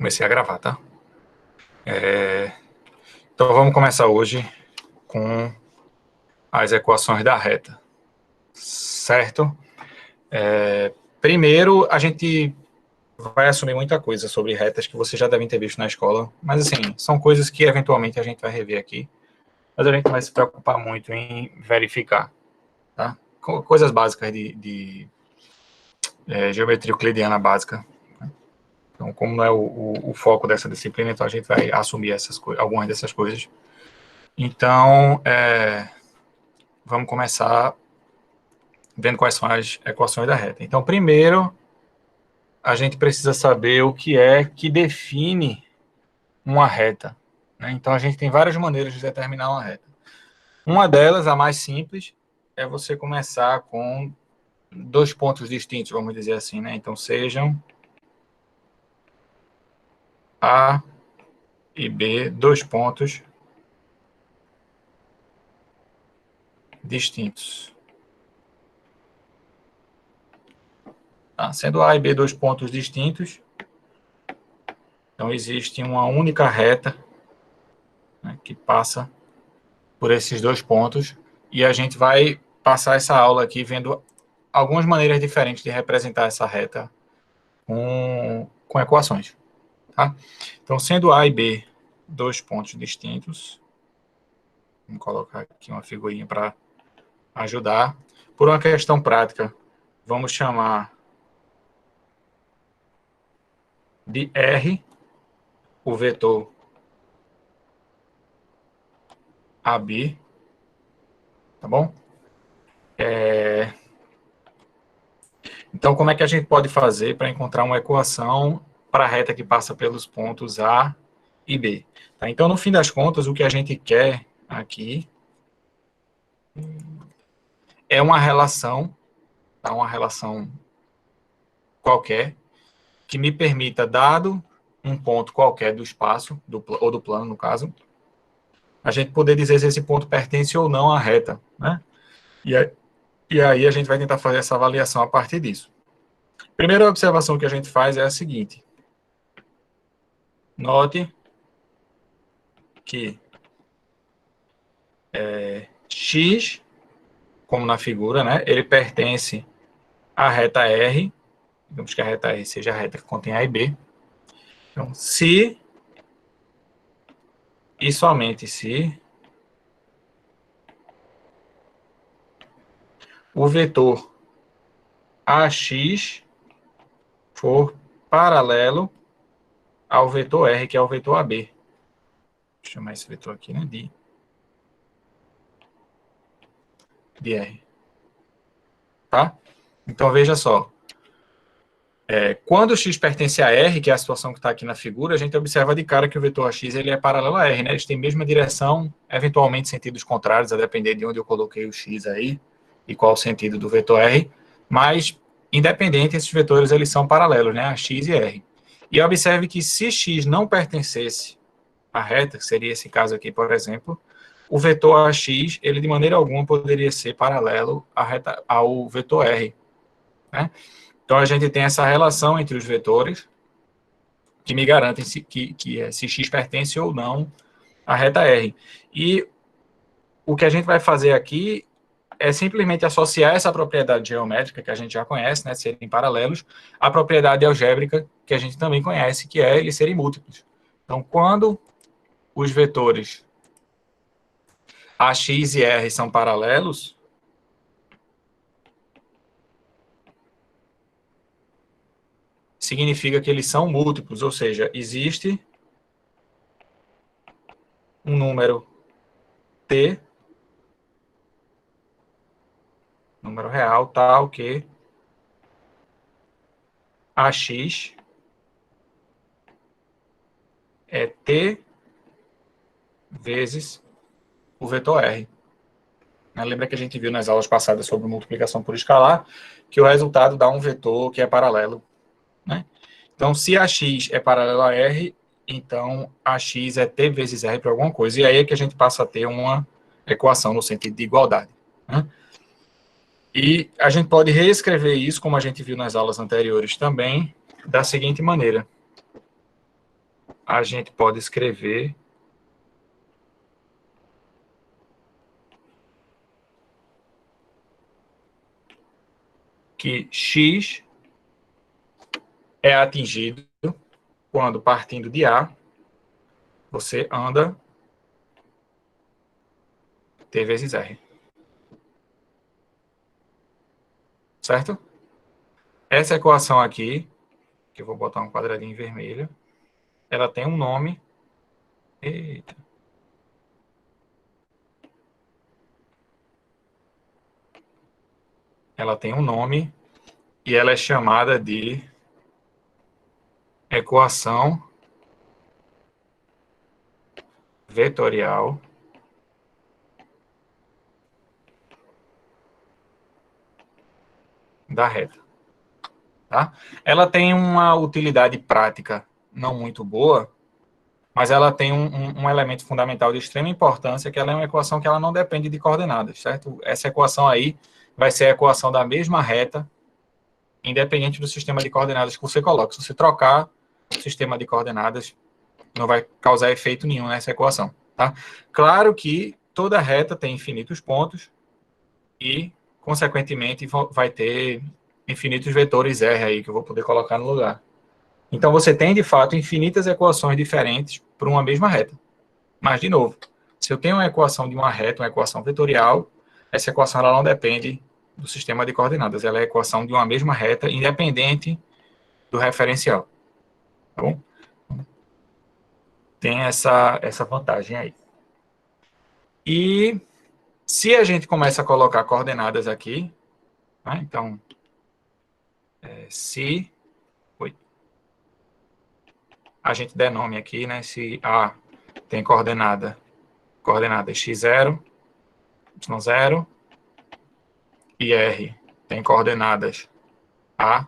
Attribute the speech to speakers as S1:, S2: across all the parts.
S1: Comecei a gravar, tá? Então vamos começar hoje com as equações da reta, certo? Primeiro, a gente vai assumir muita coisa sobre retas que vocês já devem ter visto na escola, mas assim, são coisas que eventualmente a gente vai rever aqui, mas a gente vai se preocupar muito em verificar, tá? Coisas básicas de geometria euclidiana básica. Então, como não é o foco dessa disciplina, então a gente vai assumir algumas dessas coisas. Então, vamos começar vendo quais são as equações da reta. Então, primeiro, a gente precisa saber o que é que define uma reta, né? Então, a gente tem várias maneiras de determinar uma reta. Uma delas, a mais simples, é você começar com dois pontos distintos, vamos dizer assim, né? Então, sejam A e B, dois pontos distintos. Tá? Sendo A e B dois pontos distintos, então existe uma única reta, né, que passa por esses dois pontos, e a gente vai passar essa aula aqui vendo algumas maneiras diferentes de representar essa reta com equações. Tá? Então, sendo A e B dois pontos distintos, vamos colocar aqui uma figurinha para ajudar. Por uma questão prática, vamos chamar de R o vetor AB, tá bom? Então, como é que a gente pode fazer para encontrar uma equação para a reta que passa pelos pontos A e B? Tá? Então, no fim das contas, o que a gente quer aqui é uma relação, tá? Uma relação qualquer, que me permita, dado um ponto qualquer do espaço, ou do plano, no caso, a gente poder dizer se esse ponto pertence ou não à reta, né? E aí a gente vai tentar fazer essa avaliação a partir disso. Primeira observação que a gente faz é a seguinte. Note que X, como na figura, né, ele pertence à reta R, digamos que a reta R seja a reta que contém A e B. Então, se e somente se o vetor AX for paralelo ao vetor R, que é o vetor AB. Vou chamar esse vetor aqui, né, de R. Tá? Então, veja só. Quando x pertence a R, que é a situação que está aqui na figura, a gente observa de cara que o vetor AX ele é paralelo a R, né? Eles têm a mesma direção, eventualmente sentidos contrários, a depender de onde eu coloquei o x aí e qual o sentido do vetor R, mas, independente, esses vetores eles são paralelos, né? A x e R. E observe que se x não pertencesse à reta, que seria esse caso aqui, por exemplo, o vetor AX, ele de maneira alguma poderia ser paralelo ao vetor R, né? Então, a gente tem essa relação entre os vetores que me garantem se x pertence ou não à reta R. E o que a gente vai fazer aqui é simplesmente associar essa propriedade geométrica, que a gente já conhece, né, de serem paralelos, à propriedade algébrica, que a gente também conhece, que é eles serem múltiplos. Então, quando os vetores AX e R são paralelos, significa que eles são múltiplos, ou seja, existe um número T, número real, tal que AX é T vezes o vetor R. Lembra que a gente viu nas aulas passadas sobre multiplicação por escalar, que o resultado dá um vetor que é paralelo, né? Então, se AX é paralelo a R, então AX é T vezes R para alguma coisa, e aí é que a gente passa a ter uma equação no sentido de igualdade, né? E a gente pode reescrever isso, como a gente viu nas aulas anteriores também, da seguinte maneira. a gente pode escrever que x é atingido quando, partindo de A, você anda T vezes R. Certo? Essa equação aqui, que eu vou botar um quadradinho vermelho, ela tem um nome. Eita. Ela tem um nome e ela é chamada de equação vetorial da reta. Tá? Ela tem uma utilidade prática não muito boa, mas ela tem um elemento fundamental de extrema importância, que ela é uma equação que ela não depende de coordenadas, certo? Essa equação aí vai ser a equação da mesma reta, independente do sistema de coordenadas que você coloque. Se você trocar o sistema de coordenadas, não vai causar efeito nenhum nessa equação, tá? Claro que toda reta tem infinitos pontos e, consequentemente, vai ter infinitos vetores R aí, que eu vou poder colocar no lugar. Então, você tem, de fato, infinitas equações diferentes para uma mesma reta. Mas, de novo, se eu tenho uma equação de uma reta, uma equação vetorial, essa equação ela não depende do sistema de coordenadas. Ela é a equação de uma mesma reta, independente do referencial. Tá bom? Tem essa vantagem aí. E se a gente começa a colocar coordenadas aqui, né, então, se a gente der nome aqui, né, se A tem coordenadas x0, y0, e R tem coordenadas A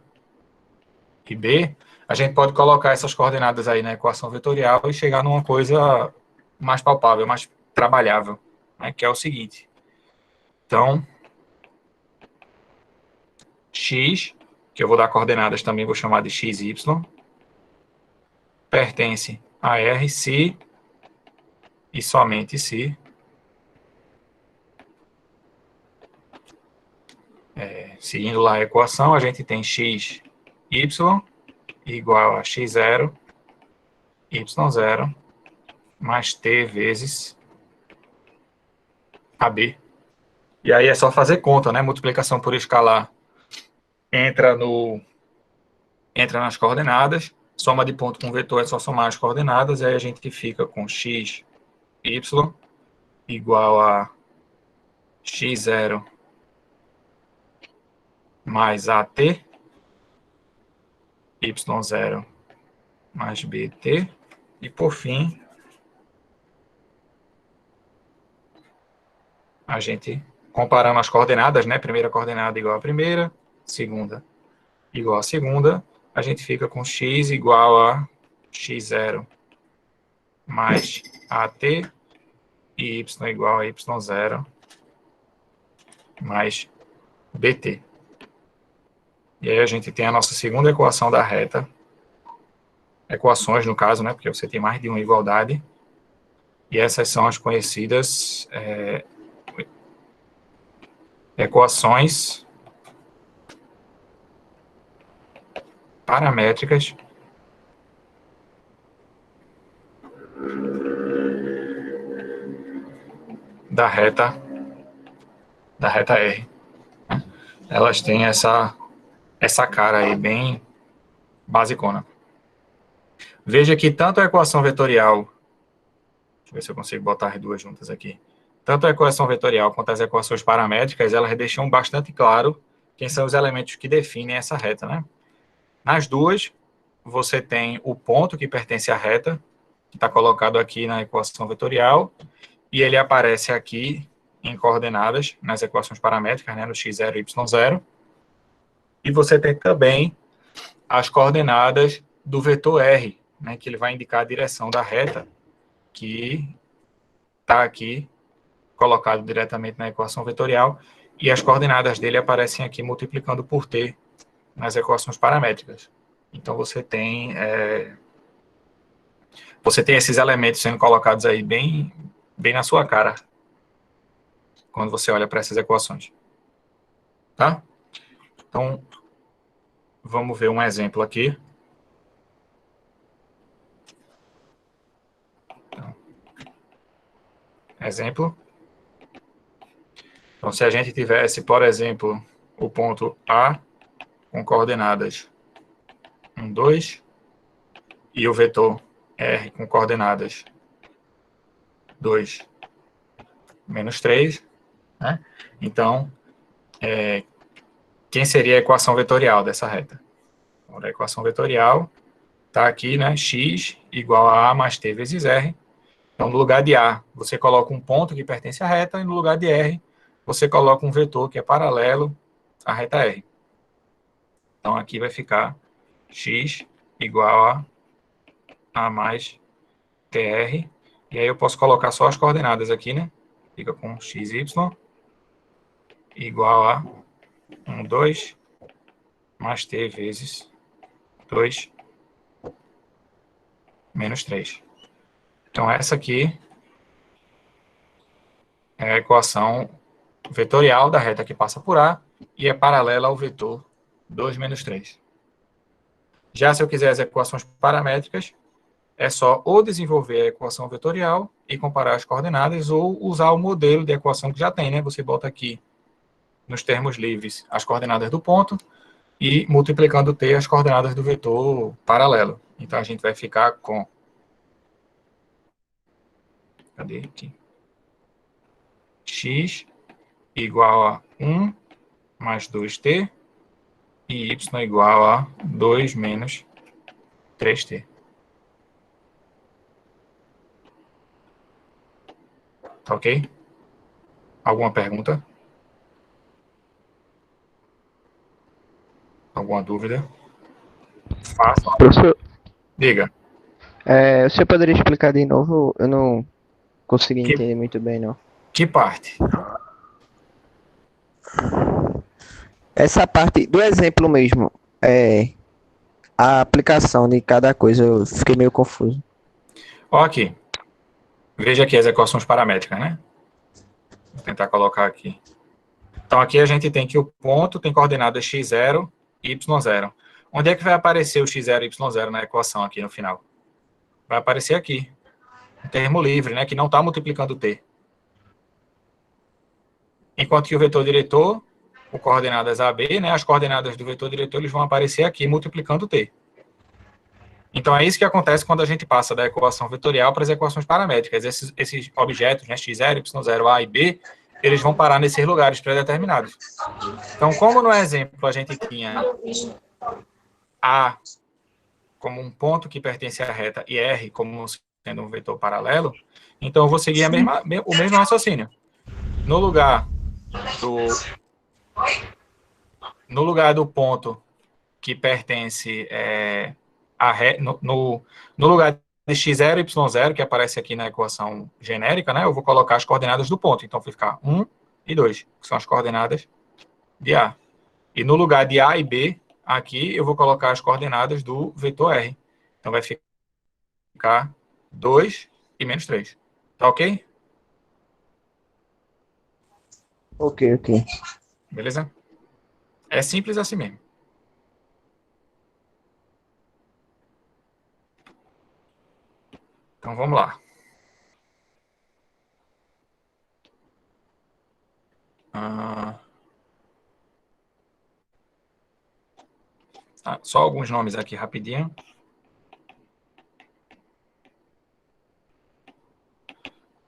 S1: e B, a gente pode colocar essas coordenadas aí na equação vetorial e chegar numa coisa mais palpável, mais trabalhável, né, que é o seguinte. Então, x, que eu vou dar coordenadas também, vou chamar de xy, pertence a R se e somente se seguindo lá a equação, a gente tem x, y igual a x0, y0, mais t vezes AB. E aí é só fazer conta, né? Multiplicação por escalar entra nas coordenadas, soma de ponto com vetor é só somar as coordenadas, e aí a gente fica com x, y igual a x0 mais AT, y0 mais BT, e por fim, a gente comparando as coordenadas, né? Primeira coordenada igual a primeira, segunda igual a segunda, a gente fica com x igual a x0 mais AT e y igual a y0 mais BT. E aí a gente tem a nossa segunda equação da reta, equações no caso, né, porque você tem mais de uma igualdade, e essas são as conhecidas equações paramétricas da reta R. Elas têm essa cara aí bem basicona. Veja que tanto a equação vetorial, deixa eu ver se eu consigo botar as duas juntas aqui, tanto a equação vetorial quanto as equações paramétricas, elas deixam bastante claro quem são os elementos que definem essa reta, né? Nas duas, você tem o ponto que pertence à reta, que está colocado aqui na equação vetorial, e ele aparece aqui em coordenadas, nas equações paramétricas, né, no x0 e y0. E você tem também as coordenadas do vetor R, né, que ele vai indicar a direção da reta, que está aqui colocado diretamente na equação vetorial, e as coordenadas dele aparecem aqui multiplicando por t nas equações paramétricas. Então, você tem você tem esses elementos sendo colocados aí bem na sua cara, quando você olha para essas equações. Tá? Então, vamos ver um exemplo aqui. Exemplo. Então, se a gente tivesse, por exemplo, o ponto A com coordenadas 1, 2, e o vetor R com coordenadas 2, menos 3, né? Então, quem seria a equação vetorial dessa reta? A equação vetorial está aqui, né? X igual a A mais T vezes R. Então, no lugar de A, você coloca um ponto que pertence à reta, e no lugar de R, você coloca um vetor que é paralelo à reta R. Então, aqui vai ficar X igual a A mais TR. E aí eu posso colocar só as coordenadas aqui, né? Fica com XY igual a 1, 2, mais T vezes 2, menos 3. Então, essa aqui é a equação vetorial da reta que passa por A e é paralela ao vetor 2 menos 3. Já se eu quiser as equações paramétricas, é só ou desenvolver a equação vetorial e comparar as coordenadas, ou usar o modelo de equação que já tem, né? Você bota aqui, nos termos livres, as coordenadas do ponto e, multiplicando T, as coordenadas do vetor paralelo. Então, a gente vai ficar com... Cadê aqui? X igual a 1 mais 2T e Y igual a 2 menos 3T. Tá ok? Alguma pergunta? Alguma dúvida? Faça.
S2: Professor,
S1: Diga.
S2: o senhor poderia explicar de novo? Eu não consegui
S1: Que,
S2: entender muito bem, não.
S1: que parte?
S2: Essa parte do exemplo mesmo, a aplicação de cada coisa, eu fiquei meio confuso.
S1: Ó, aqui. Veja aqui as equações paramétricas, né? Vou tentar colocar aqui. Então, aqui a gente tem que o ponto tem coordenadas x0 e y0. Onde é que vai aparecer o x0 e y0 na equação aqui no final? Vai aparecer aqui. Um termo livre, né? Que não está multiplicando t. Enquanto que o vetor diretor, com coordenadas A, B, né? As coordenadas do vetor diretor, eles vão aparecer aqui multiplicando t. Então, é isso que acontece quando a gente passa da equação vetorial para as equações paramétricas. Esses objetos, né, x0, y0, A e B, eles vão parar nesses lugares pré-determinados. Então, como no exemplo a gente tinha A como um ponto que pertence à reta e R como sendo um vetor paralelo, então eu vou seguir o mesmo raciocínio. No lugar do ponto que pertence no lugar de x0 e y0, que aparece aqui na equação genérica, né, eu vou colocar as coordenadas do ponto. Então, vai ficar 1 e 2, que são as coordenadas de A. E no lugar de A e B, aqui, eu vou colocar as coordenadas do vetor R. Então, vai ficar 2 e menos 3. Tá ok?
S2: Ok, ok.
S1: Beleza? É simples assim mesmo. Então, vamos lá. Só alguns nomes aqui rapidinho.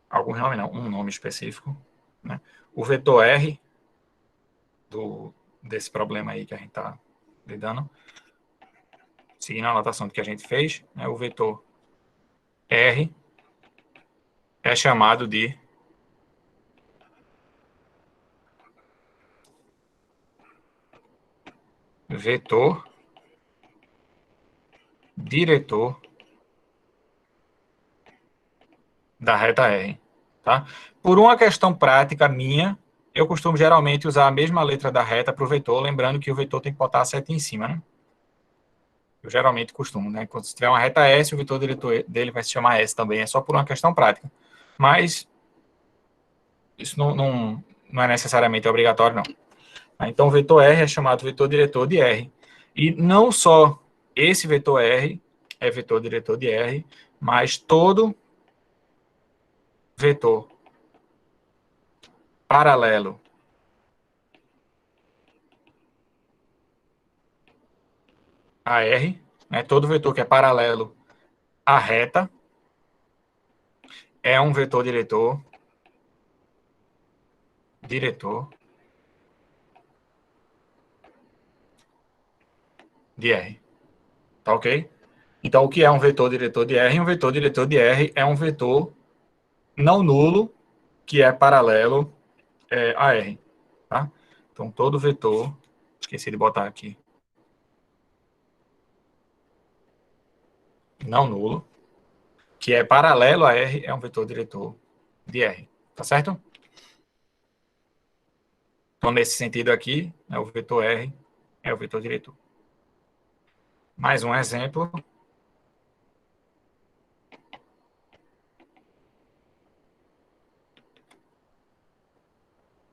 S1: Alguns nomes não, um nome específico. Né? O vetor R, desse problema aí que a gente está lidando, seguindo a anotação que a gente fez, né, o vetor R é chamado de vetor diretor da reta R. Tá? Por uma questão prática minha, eu costumo geralmente usar a mesma letra da reta para o vetor, lembrando que o vetor tem que botar a seta em cima, né? Eu geralmente costumo, né? Quando se tiver uma reta S, o vetor diretor dele vai se chamar S também, é só por uma questão prática. Mas isso não é necessariamente obrigatório, não. Então, o vetor R é chamado vetor diretor de R. E não só esse vetor R é vetor diretor de R, mas todo vetor paralelo a R, né, todo vetor que é paralelo à reta, é um vetor diretor de R. Tá ok? Então, o que é um vetor diretor de R? Um vetor diretor de R é um vetor não nulo que é paralelo a R. Tá? Então, todo vetor, esqueci de botar aqui, não nulo, que é paralelo a R, é um vetor diretor de R. Tá certo? Então, nesse sentido aqui, né, o vetor R é o vetor diretor. Mais um exemplo.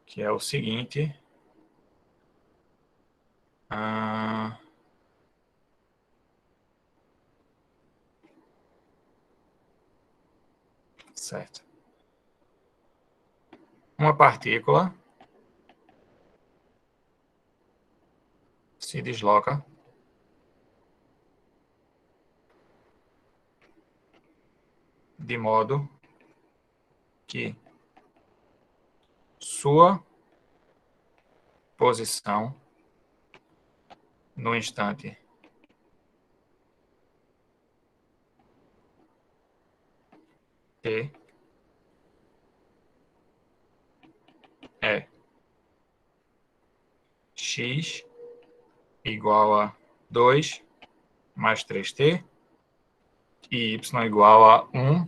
S1: Que é o seguinte. Certo. Uma partícula se desloca de modo que sua posição no instante t é x igual a 2 mais 3t e y igual a 1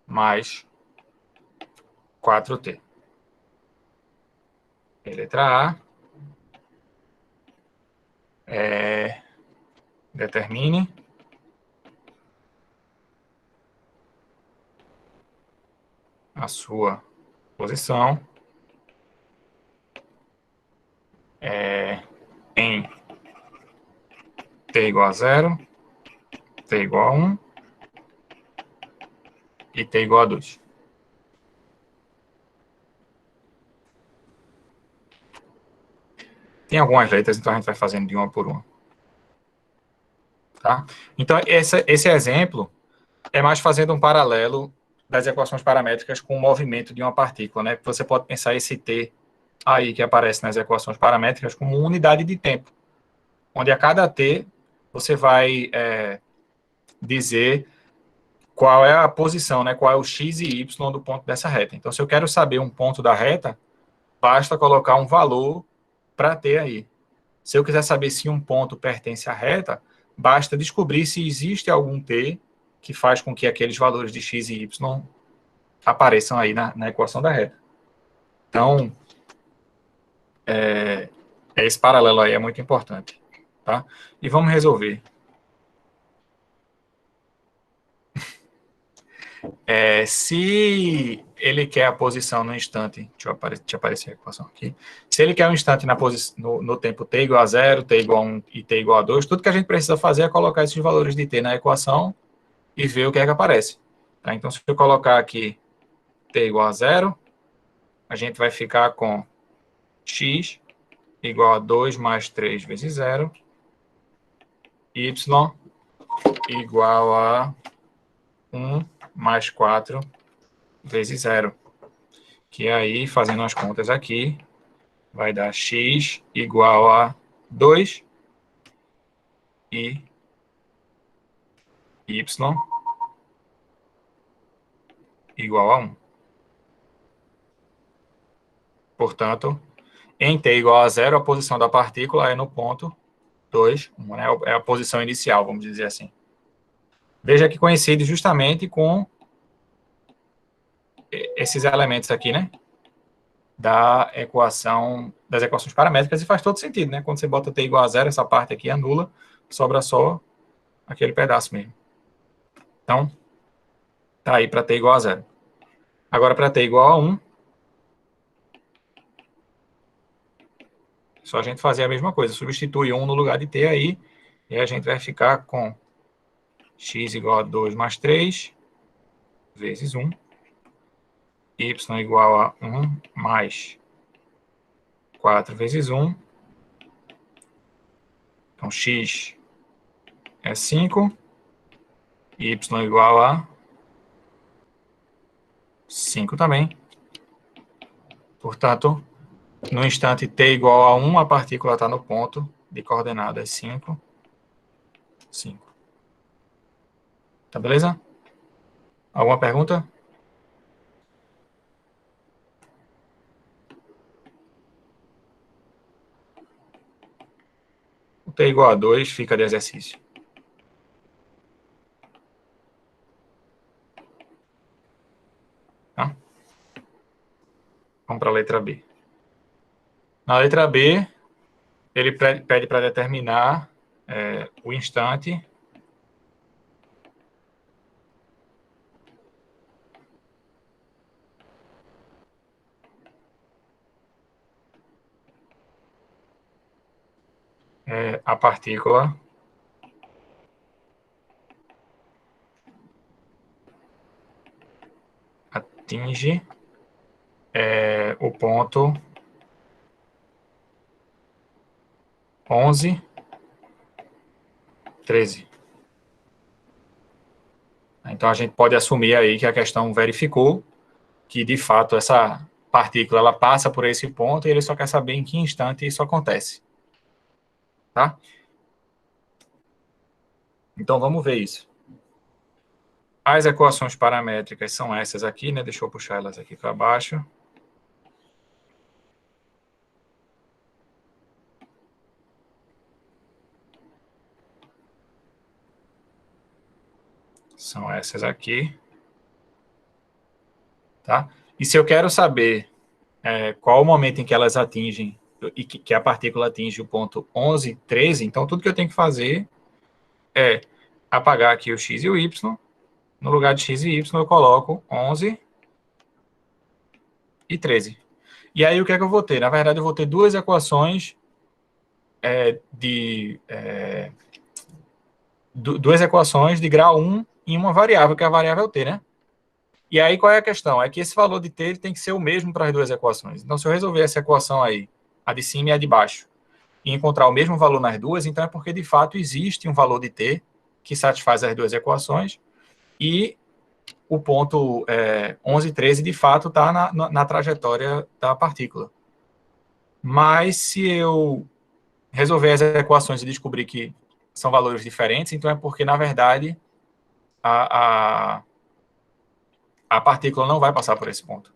S1: mais 4t. Letra A. Determine a sua posição em t igual a 0, t igual a 1 e t igual a 2. Tem algumas letras, então a gente vai fazendo de uma por uma. Tá? Então, esse exemplo é mais fazendo um paralelo das equações paramétricas com o movimento de uma partícula, né? Você pode pensar esse t aí que aparece nas equações paramétricas como unidade de tempo, onde a cada t você vai dizer qual é a posição, né? Qual é o x e y do ponto dessa reta. Então, se eu quero saber um ponto da reta, basta colocar um valor para t aí. Se eu quiser saber se um ponto pertence à reta, basta descobrir se existe algum t que faz com que aqueles valores de x e y apareçam aí na equação da reta. Então, esse paralelo aí é muito importante. Tá? E vamos resolver. Se ele quer a posição no instante, deixa eu aparecer a equação aqui. Se ele quer um instante no tempo t igual a 0, t igual a 1 e t igual a 2, tudo que a gente precisa fazer é colocar esses valores de t na equação e ver o que é que aparece. Tá? Então, se eu colocar aqui t igual a 0, a gente vai ficar com x igual a 2 mais 3 vezes 0, y igual a 1 mais 4 vezes 0. Que aí, fazendo as contas aqui, vai dar x igual a 2 e y igual a 1. Portanto, em t igual a 0, a posição da partícula é no ponto 2, 1, né? É a posição inicial, vamos dizer assim. Veja que coincide justamente com esses elementos aqui, né? Das equações paramétricas, e faz todo sentido, né? Quando você bota t igual a 0, essa parte aqui anula, sobra só aquele pedaço mesmo. Então, tá aí para t igual a 0. Agora, para t igual a 1, só a gente fazer a mesma coisa. Substitui 1 no lugar de t aí, e a gente vai ficar com x igual a 2 mais 3, vezes 1, y igual a 1 mais 4 vezes 1. Então, x é 5, y igual a 5 também. Portanto, no instante t igual a 1, a partícula está no ponto de coordenadas 5, 5. Tá beleza? Alguma pergunta? O t igual a 2 fica de exercício. Tá? Vamos para a letra B. Na letra B, ele pede para determinar o instante a partícula atinge o ponto 11, 13. Então, a gente pode assumir aí que a questão verificou que, de fato, essa partícula ela passa por esse ponto e ele só quer saber em que instante isso acontece. Tá? Então, vamos ver isso. As equações paramétricas são essas aqui, né? Deixa eu puxar elas aqui para baixo. São essas aqui. Tá? E se eu quero saber qual o momento em que elas atingem, e que a partícula atinge o ponto 11, 13, então tudo que eu tenho que fazer é apagar aqui o x e o y. No lugar de x e y, eu coloco 11 e 13. E aí, o que é que eu vou ter? Na verdade, eu vou ter duas equações duas equações de grau 1 em uma variável, que é a variável t, né? E aí, qual é a questão? É que esse valor de t ele tem que ser o mesmo para as duas equações. Então, se eu resolver essa equação aí, a de cima e a de baixo, e encontrar o mesmo valor nas duas, então é porque, de fato, existe um valor de t que satisfaz as duas equações, e o ponto 11 e 13, de fato, está na trajetória da partícula. Mas, se eu resolver as equações e descobrir que são valores diferentes, então é porque, na verdade, a partícula não vai passar por esse ponto.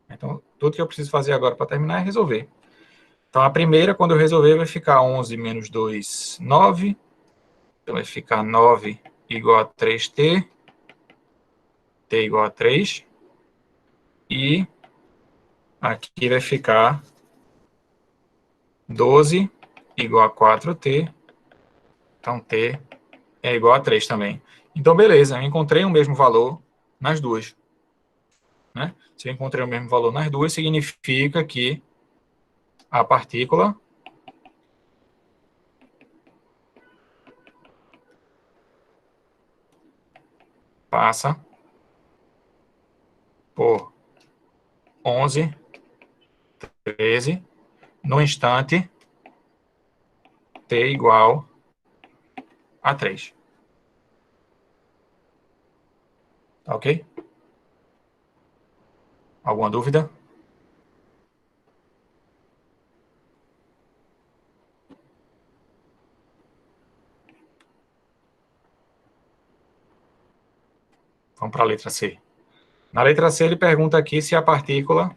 S1: Então, tudo que eu preciso fazer agora para terminar é resolver. Então, a primeira, quando eu resolver, vai ficar 11 menos 2, 9. Então, vai ficar 9 igual a 3t, t igual a 3. E aqui vai ficar 12 igual a 4t. Então, t é igual a 3 também. Então, beleza, eu encontrei o mesmo valor nas duas. Né? Se eu encontrei o mesmo valor nas duas, significa que a partícula passa por 11, 13, no instante t igual a 3. Tá ok? Alguma dúvida? Vamos para a letra C. Na letra C, ele pergunta aqui se a partícula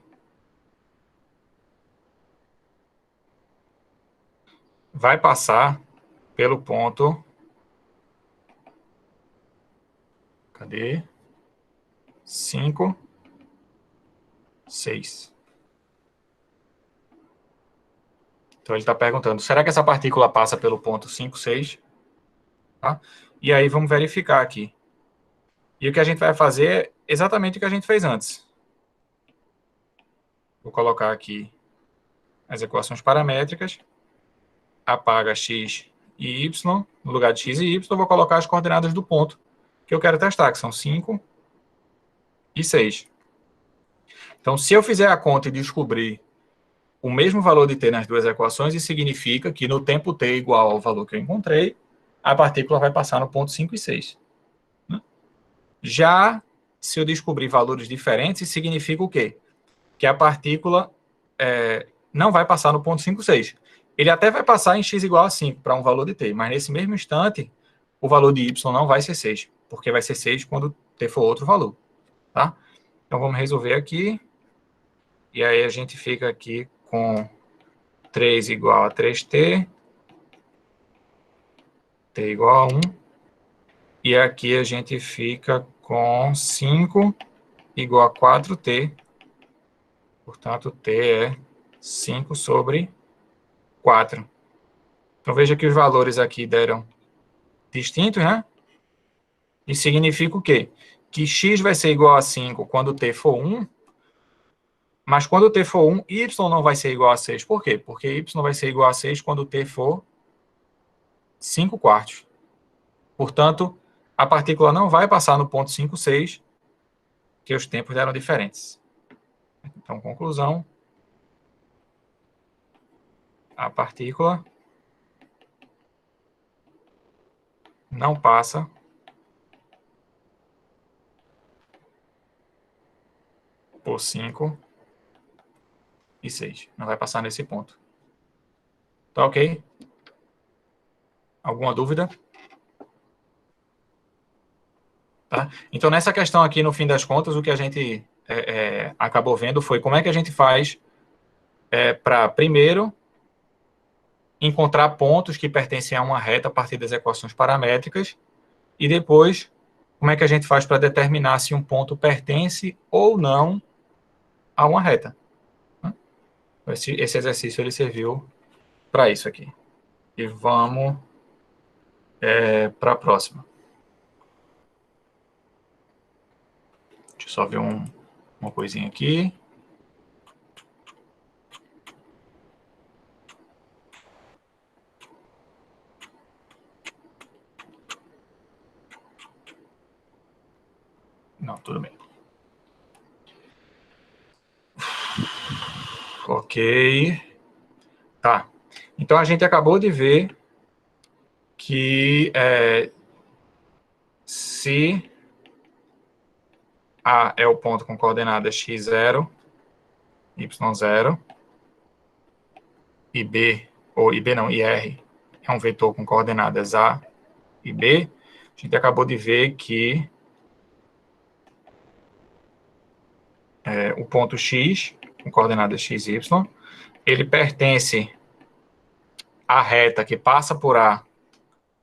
S1: vai passar pelo ponto... Cadê? 5, 6. Então, ele está perguntando, será que essa partícula passa pelo ponto 5, 6? Tá? E aí vamos verificar aqui. E o que a gente vai fazer é exatamente o que a gente fez antes. Vou colocar aqui as equações paramétricas, apaga x e y, no lugar de x e y, eu vou colocar as coordenadas do ponto que eu quero testar, que são 5 e 6. Então, se eu fizer a conta e descobrir o mesmo valor de t nas duas equações, isso significa que no tempo t igual ao valor que eu encontrei, a partícula vai passar no ponto 5 e 6. Já se eu descobrir valores diferentes, isso significa o quê? Que a partícula não vai passar no ponto 5, 6. Ele até vai passar em x igual a 5 para um valor de t, mas nesse mesmo instante, o valor de y não vai ser 6, porque vai ser 6 quando t for outro valor. Tá? Então vamos resolver aqui. E aí a gente fica aqui com 3 igual a 3t, t igual a 1. E aqui a gente fica com 5 igual a 4t. Portanto, t é 5 sobre 4. Então veja que os valores aqui deram distintos, né? E significa o quê? Que x vai ser igual a 5 quando t for 1, mas quando t for 1, y não vai ser igual a 6. Por quê? Porque y vai ser igual a 6 quando t for 5 quartos. Portanto, a partícula não vai passar no ponto 5, 6, que os tempos eram diferentes. Então, conclusão, a partícula não passa por 5 e 6. Não vai passar nesse ponto. Tá ok? Alguma dúvida? Tá? Então, nessa questão aqui, no fim das contas, o que a gente acabou vendo foi como é que a gente faz para, primeiro, encontrar pontos que pertencem a uma reta a partir das equações paramétricas e depois, como é que a gente faz para determinar se um ponto pertence ou não a uma reta. Esse exercício ele serviu para isso aqui. E vamos para a próxima. Deixa eu só ver uma coisinha aqui. Não, tudo bem. Ok. Tá. Então, a gente acabou de ver que se A é o ponto com coordenadas x0, y0, e B, ou e B não, e R é um vetor com coordenadas A e B, a gente acabou de ver que o ponto x, com coordenadas x e y, ele pertence à reta que passa por A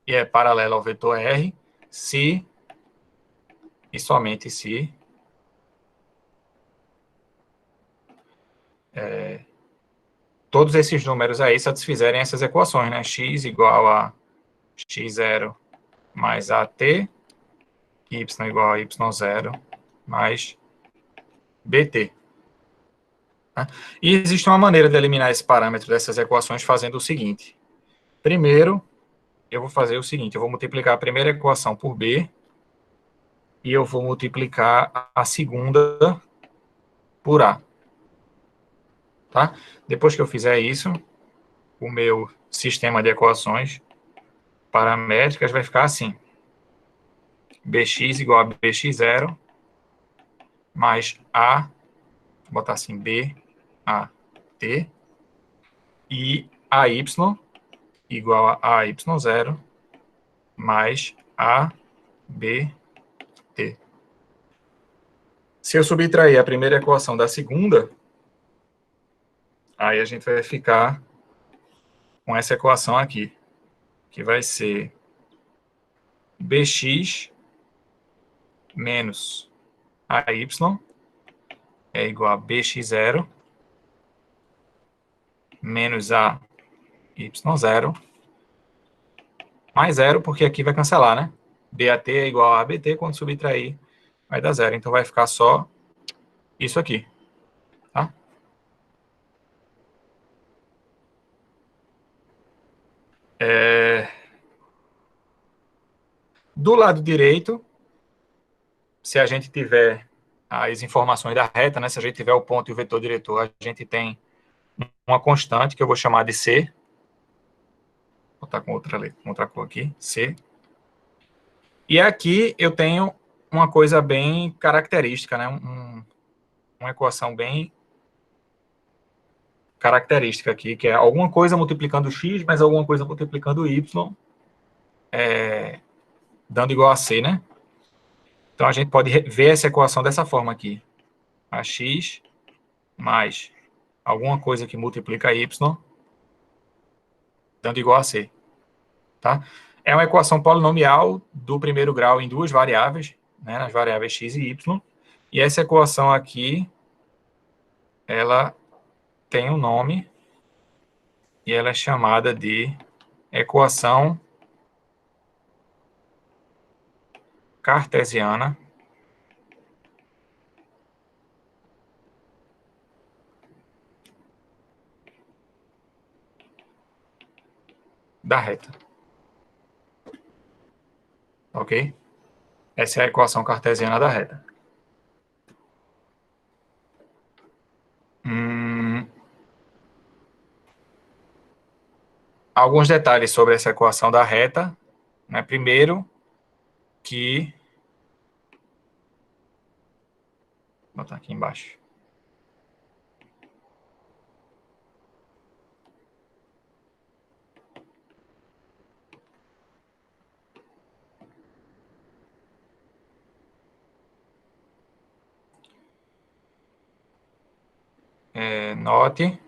S1: e é paralela ao vetor R, se e somente se todos esses números aí satisfizerem essas equações, né? X igual a x0 mais AT, y igual a y0 mais BT. Né? E existe uma maneira de eliminar esse parâmetro dessas equações fazendo o seguinte. Primeiro, eu vou fazer o seguinte, eu vou multiplicar a primeira equação por B e eu vou multiplicar a segunda por A. Tá? Depois que eu fizer isso, o meu sistema de equações paramétricas vai ficar assim. Bx igual a bx0 mais A, vou botar assim, B, A, T, e AY igual a AY0 mais A, B, T. Se eu subtrair a primeira equação da segunda, aí a gente vai ficar com essa equação aqui, que vai ser Bx menos AY é igual a Bx0 menos AY0 mais zero, porque aqui vai cancelar, né? BAT é igual a ABT, quando subtrair, vai dar zero. Então, vai ficar só isso aqui, tá? Do lado direito, se a gente tiver as informações da reta, né? Se a gente tiver o ponto e o vetor diretor, a gente tem uma constante que eu vou chamar de C. Vou botar com outra letra, com outra cor aqui, C. E aqui eu tenho uma coisa bem característica, né? Uma equação bem característica aqui, que é alguma coisa multiplicando x, mais alguma coisa multiplicando y, dando igual a C, né? Então, a gente pode ver essa equação dessa forma aqui. AX mais alguma coisa que multiplica y, dando igual a C. Tá? É uma equação polinomial do primeiro grau em duas variáveis, né, nas variáveis x e y. E essa equação aqui, ela tem um nome, e ela é chamada de equação cartesiana da reta. Ok? Essa é a equação cartesiana da reta. Alguns detalhes sobre essa equação da reta. Né? Primeiro, que... Vou botar aqui embaixo. Note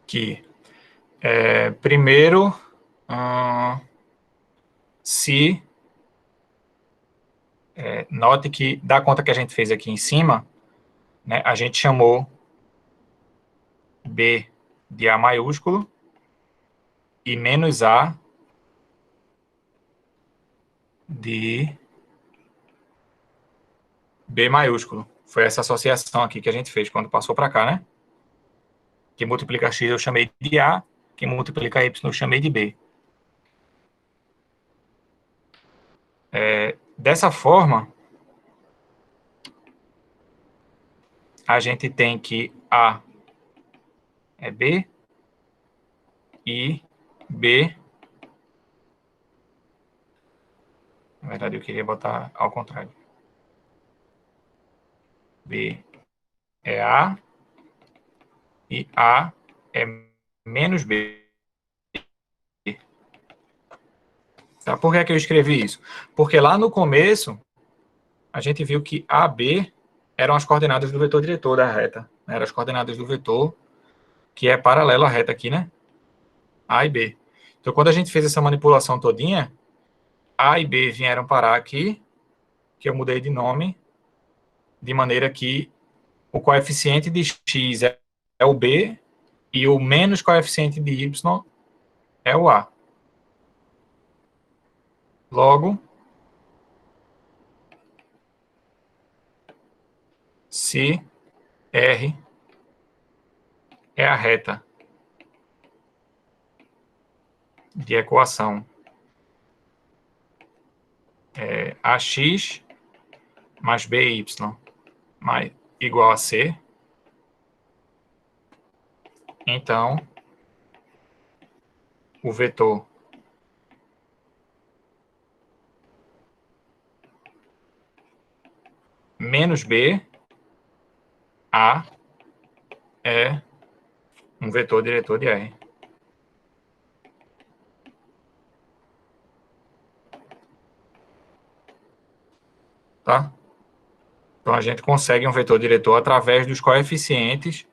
S1: que, primeiro, note que, da conta que a gente fez aqui em cima, né, a gente chamou B de A maiúsculo e menos A de B maiúsculo. Foi essa associação aqui que a gente fez quando passou para cá, né? Que multiplica X eu chamei de A, que multiplica Y eu chamei de B. Dessa forma, a gente tem que A é B e B... Na verdade, eu queria botar ao contrário. B é A e A é menos B. Tá? Por que é que eu escrevi isso? Porque lá no começo, a gente viu que AB eram as coordenadas do vetor diretor da reta. Eram as coordenadas do vetor que é paralelo à reta aqui, né? A e B. Então, quando a gente fez essa manipulação todinha, A e B vieram parar aqui, que eu mudei de nome, de maneira que o coeficiente de x é o B e o menos coeficiente de y é o A. Logo, se R é a reta de equação AX mais BY mais, igual a C, então o vetor menos B, A, é um vetor diretor de R. Tá? Então, a gente consegue um vetor diretor através dos coeficientes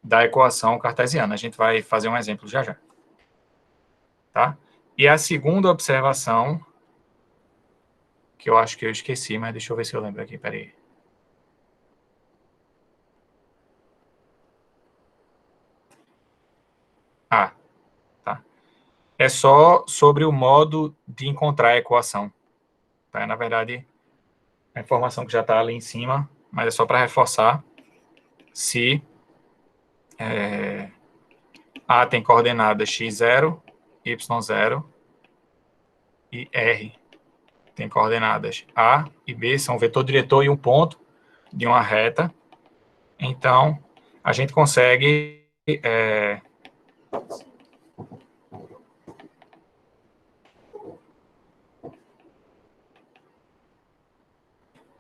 S1: da equação cartesiana. A gente vai fazer um exemplo já já. Tá? E a segunda observação, que eu acho que eu esqueci, mas deixa eu ver se eu lembro aqui, peraí. Ah, tá. é só sobre o modo de encontrar a equação. Tá? Na verdade, a informação que já está ali em cima, mas é só para reforçar se A tem coordenadas x0, y0 e R tem coordenadas A e B, são um vetor diretor e um ponto de uma reta. Então, a gente consegue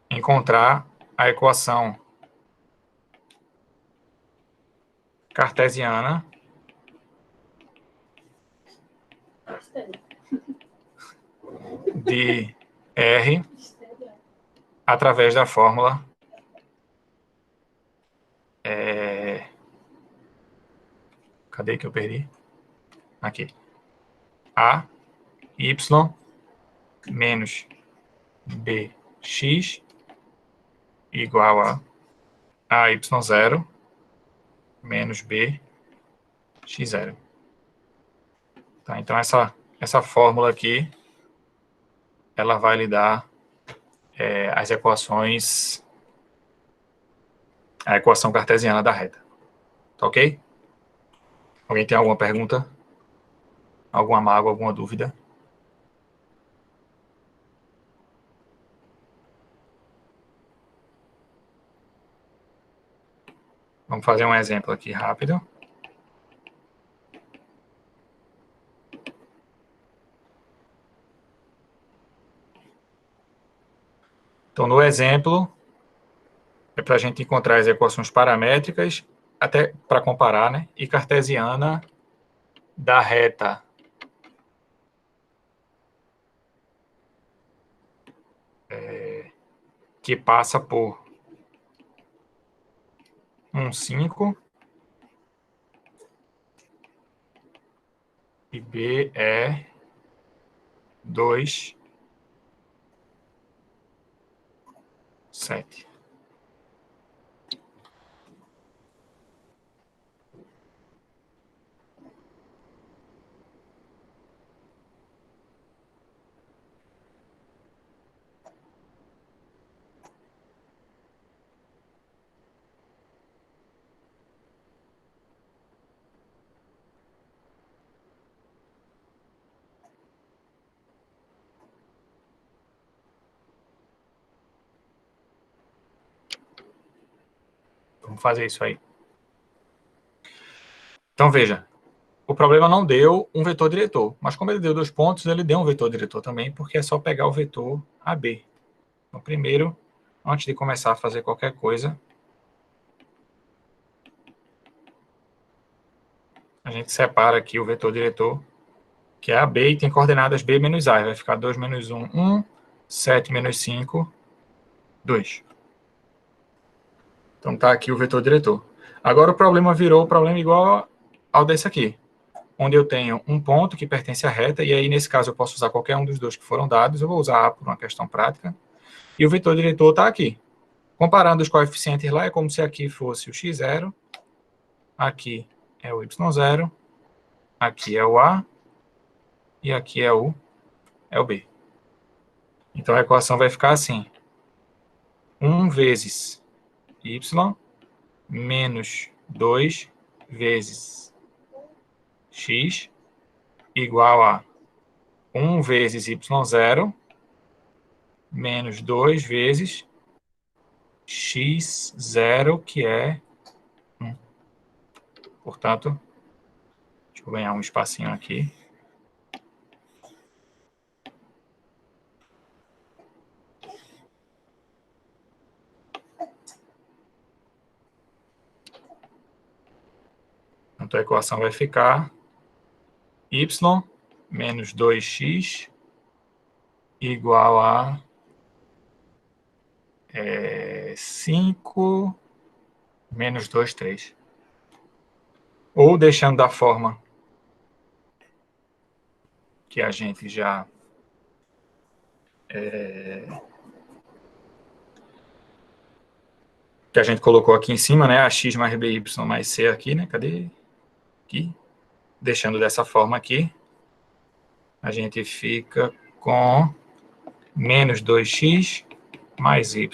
S1: encontrar a equação cartesiana de R através da fórmula cadê que eu perdi? Aqui. A, Y, menos BX igual a AY0 menos BX0. Tá, então, essa fórmula aqui, ela vai lhe dar as equações, a equação cartesiana da reta. Tá ok? Alguém tem alguma pergunta? Alguma mágoa, alguma dúvida? Vamos fazer um exemplo aqui rápido. Então, no exemplo, é para a gente encontrar as equações paramétricas, até para comparar, né? E cartesiana da reta que passa por 5 e B é 2, 7. Vamos fazer isso aí. Então, veja, o problema não deu um vetor diretor, mas como ele deu 2 pontos, ele deu um vetor diretor também, porque é só pegar o vetor AB. Então, primeiro, antes de começar a fazer qualquer coisa, a gente separa aqui o vetor diretor, que é AB, e tem coordenadas B menos A. Vai ficar 2 menos 1, 1, 7 menos 5, 2. Então, está aqui o vetor diretor. Agora, o problema virou o problema igual ao desse aqui, onde eu tenho um ponto que pertence à reta, e aí, nesse caso, eu posso usar qualquer um dos dois que foram dados, eu vou usar A por uma questão prática, e o vetor diretor está aqui. Comparando os coeficientes lá, é como se aqui fosse o x0, aqui é o y0, aqui é o A, e aqui é o B. Então, a equação vai ficar assim: 1 vezes y menos 2 vezes x igual a 1 vezes y0 menos 2 vezes x0, que é 1. Portanto, deixa eu ganhar um espacinho aqui. Então, a equação vai ficar y menos 2x igual a 5 menos 2, 3. Ou deixando da forma que a gente já que a gente colocou aqui em cima, né? A x mais by mais c aqui, né? Cadê? Aqui. Deixando dessa forma aqui. a gente fica com menos 2x mais y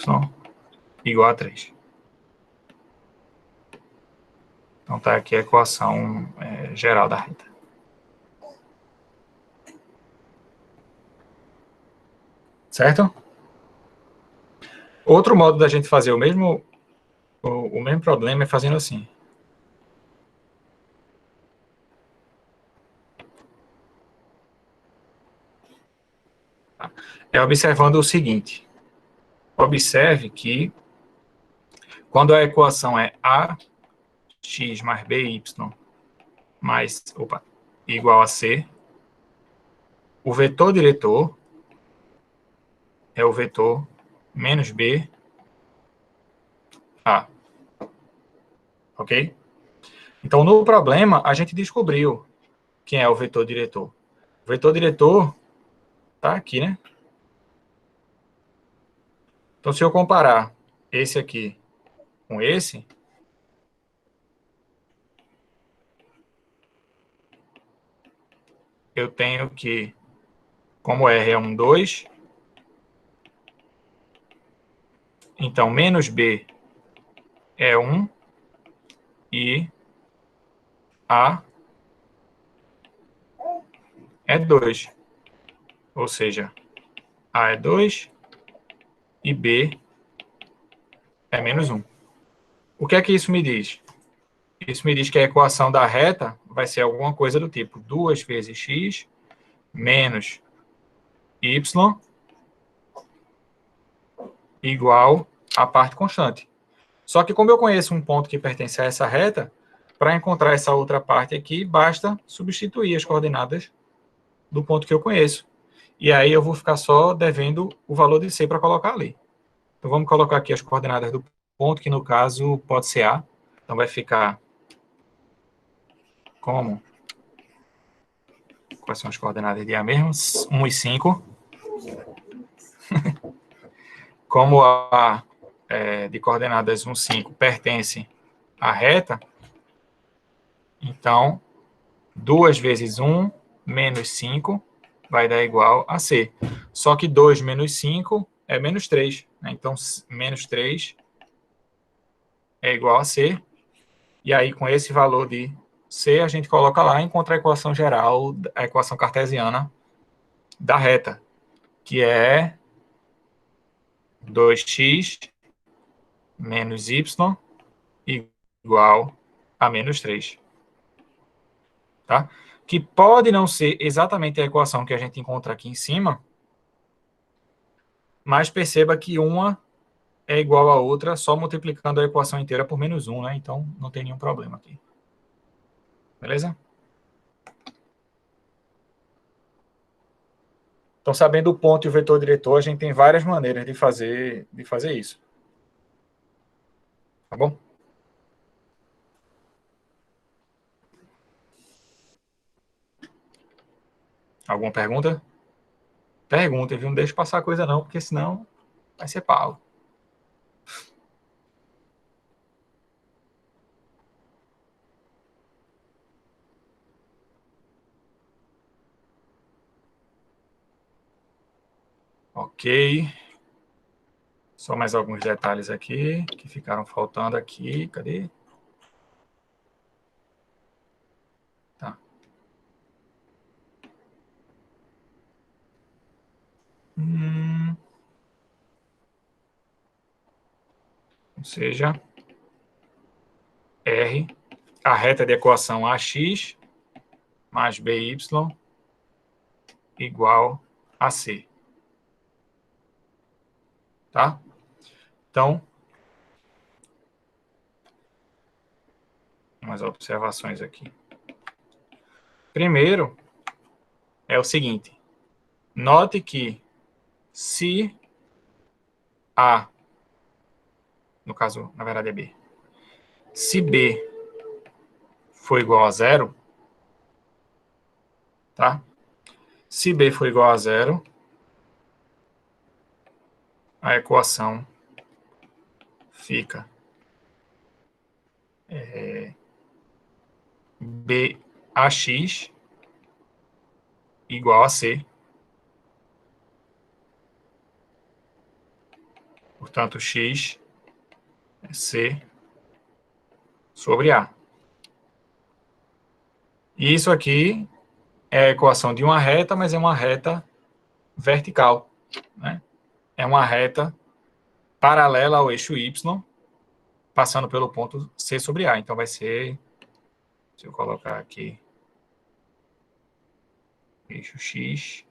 S1: igual a 3. Então, tá aqui a equação geral da reta. Certo? Outro modo da gente fazer o mesmo problema é fazendo assim. É observando o seguinte. Observe que quando a equação é ax mais by mais, igual a c, o vetor diretor é o vetor menos b a. Ok? Então, no problema, a gente descobriu quem é o vetor diretor. O vetor diretor está aqui, né? Então, se eu comparar esse aqui com esse, eu tenho que, como R é 2, então menos B é 1 e A é 2. Ou seja, A é 2 e B é menos 1. O que é que isso me diz? Isso me diz que a equação da reta vai ser alguma coisa do tipo 2 vezes x menos y igual a parte constante. Só que como eu conheço um ponto que pertence a essa reta, para encontrar essa outra parte aqui, basta substituir as coordenadas do ponto que eu conheço. E aí eu vou ficar só devendo o valor de C para colocar ali. Então vamos colocar aqui as coordenadas do ponto, que no caso pode ser A. Então vai ficar como? Quais são as coordenadas de A mesmo? 1 e 5. Como a de coordenadas 1, 5 pertence à reta, então 2 vezes 1 menos 5 vai dar igual a C. Só que 2 menos 5 é menos 3. Né? Então, menos 3 é igual a C. E aí, com esse valor de C, a gente coloca lá e encontra a equação geral, a equação cartesiana da reta, que é 2x menos y igual a menos 3. Tá? Que pode não ser exatamente a equação que a gente encontra aqui em cima, mas perceba que uma é igual a outra só multiplicando a equação inteira por menos 1, né? Então, não tem nenhum problema aqui. Beleza? Então, sabendo o ponto e o vetor diretor, a gente tem várias maneiras de fazer isso. Tá bom? Alguma pergunta? Pergunta, viu? Não deixe passar coisa não, porque senão vai ser pau. Ok. Só mais alguns detalhes aqui que ficaram faltando aqui. Cadê? Tá. Ou seja, R, a reta de equação AX mais BY igual a C. Tá? Então, umas observações aqui. Primeiro, é o seguinte. Note que se A, no caso, na verdade é B, se B for igual a zero, tá? Se B for igual a zero, a equação fica BAX igual a C. Portanto, X é C sobre A. E isso aqui é a equação de uma reta, mas é uma reta vertical, né? É uma reta paralela ao eixo Y, passando pelo ponto C sobre A. Então, vai ser, se eu colocar aqui, eixo X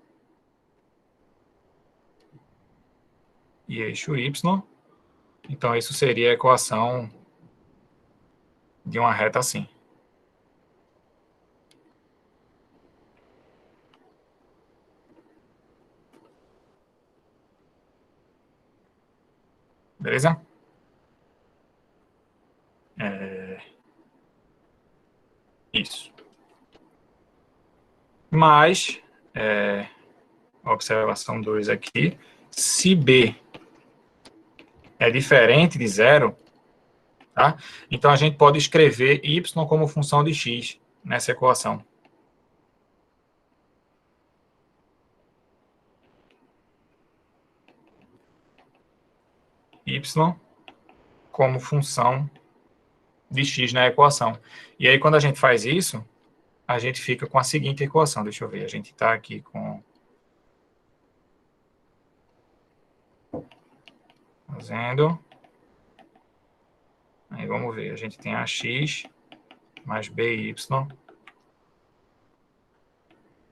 S1: e eixo Y. Então, isso seria a equação de uma reta assim. Beleza? Isso. Mas, observação 2 aqui, se B é diferente de zero, tá? Então, a gente pode escrever y como função de x nessa equação. Y como função de x na equação. E aí, quando a gente faz isso, a gente fica com a seguinte equação. Deixa eu ver, a gente está aqui com... Fazendo... Aí, vamos ver, a gente tem ax mais by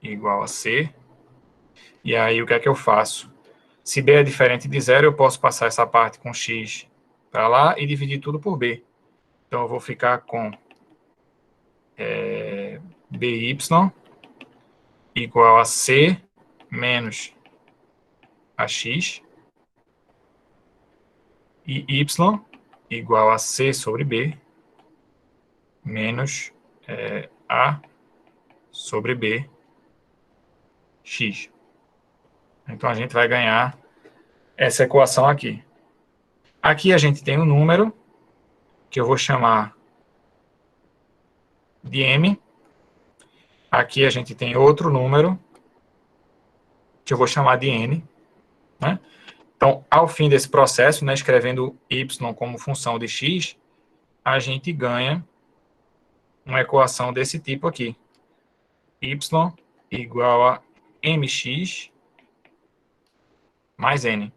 S1: igual a c. E aí, o que é que eu faço? Se b é diferente de zero, eu posso passar essa parte com x para lá e dividir tudo por b. Então, eu vou ficar com by igual a c menos ax e y igual a c sobre b menos a sobre b x. Então, a gente vai ganhar essa equação aqui. Aqui a gente tem um número que eu vou chamar de m. Aqui a gente tem outro número que eu vou chamar de n, né? Então, ao fim desse processo, né, escrevendo y como função de x, a gente ganha uma equação desse tipo aqui. Y igual a mx mais n.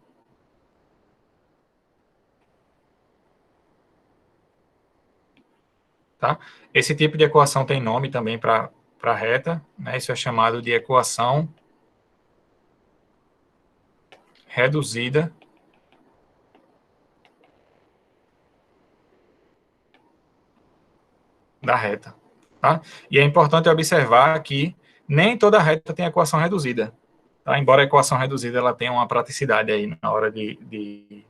S1: Tá? Esse tipo de equação tem nome também para reta, né? Isso é chamado de equação reduzida da reta. Tá? E é importante observar que nem toda reta tem equação reduzida. Tá? Embora a equação reduzida ela tenha uma praticidade aí na hora de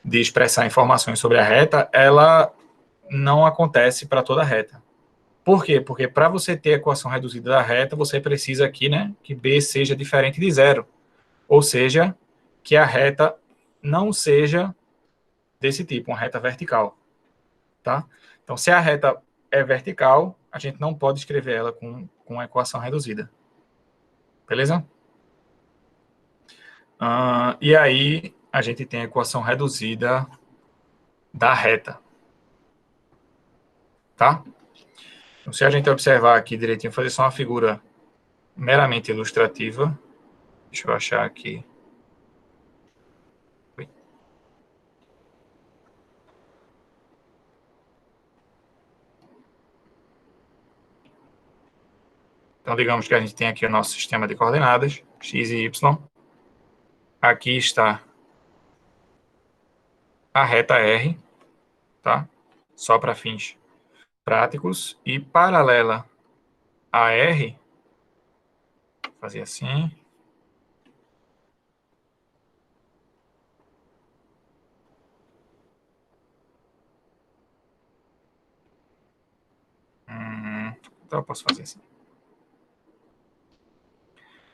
S1: expressar informações sobre a reta, ela não acontece para toda reta. Por quê? Porque para você ter a equação reduzida da reta, você precisa aqui, né, que B seja diferente de zero. Ou seja, que a reta não seja desse tipo, uma reta vertical. Tá? Então, se a reta é vertical, a gente não pode escrever ela com a equação reduzida. Beleza? E aí, a gente tem a equação reduzida da reta. Tá? Então, se a gente observar aqui direitinho, fazer só uma figura meramente ilustrativa. Deixa eu achar aqui. Então, digamos que a gente tem aqui o nosso sistema de coordenadas, x e y. Aqui está a reta R, tá? Só para fins práticos. E paralela a R, vou fazer assim. Então, eu posso fazer assim.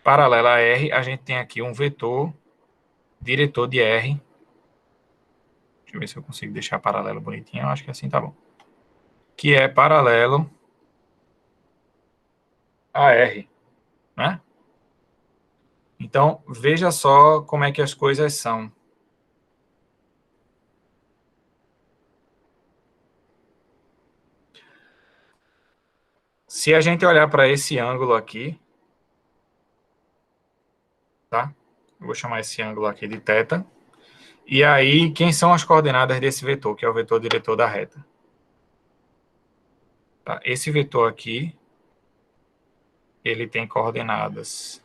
S1: Paralela a R, a gente tem aqui um vetor diretor de R. Deixa eu ver se eu consigo deixar paralelo bonitinho. Eu acho que assim tá bom. Que é paralelo a R, né? Então, veja só como é que as coisas são. Se a gente olhar para esse ângulo aqui, tá? Eu vou chamar esse ângulo aqui de θ. E aí, quem são as coordenadas desse vetor, que é o vetor diretor da reta? Tá? Esse vetor aqui, ele tem coordenadas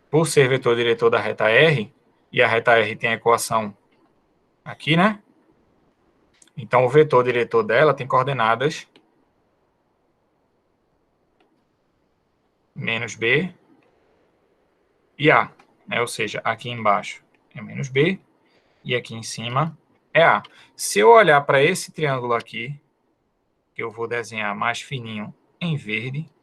S1: por ser vetor diretor da reta R, e a reta R tem a equação aqui, né? Então, o vetor diretor dela tem coordenadas menos B e A, né? Ou seja, aqui embaixo é menos B e aqui em cima é A. Se eu olhar para esse triângulo aqui, que eu vou desenhar mais fininho em verde,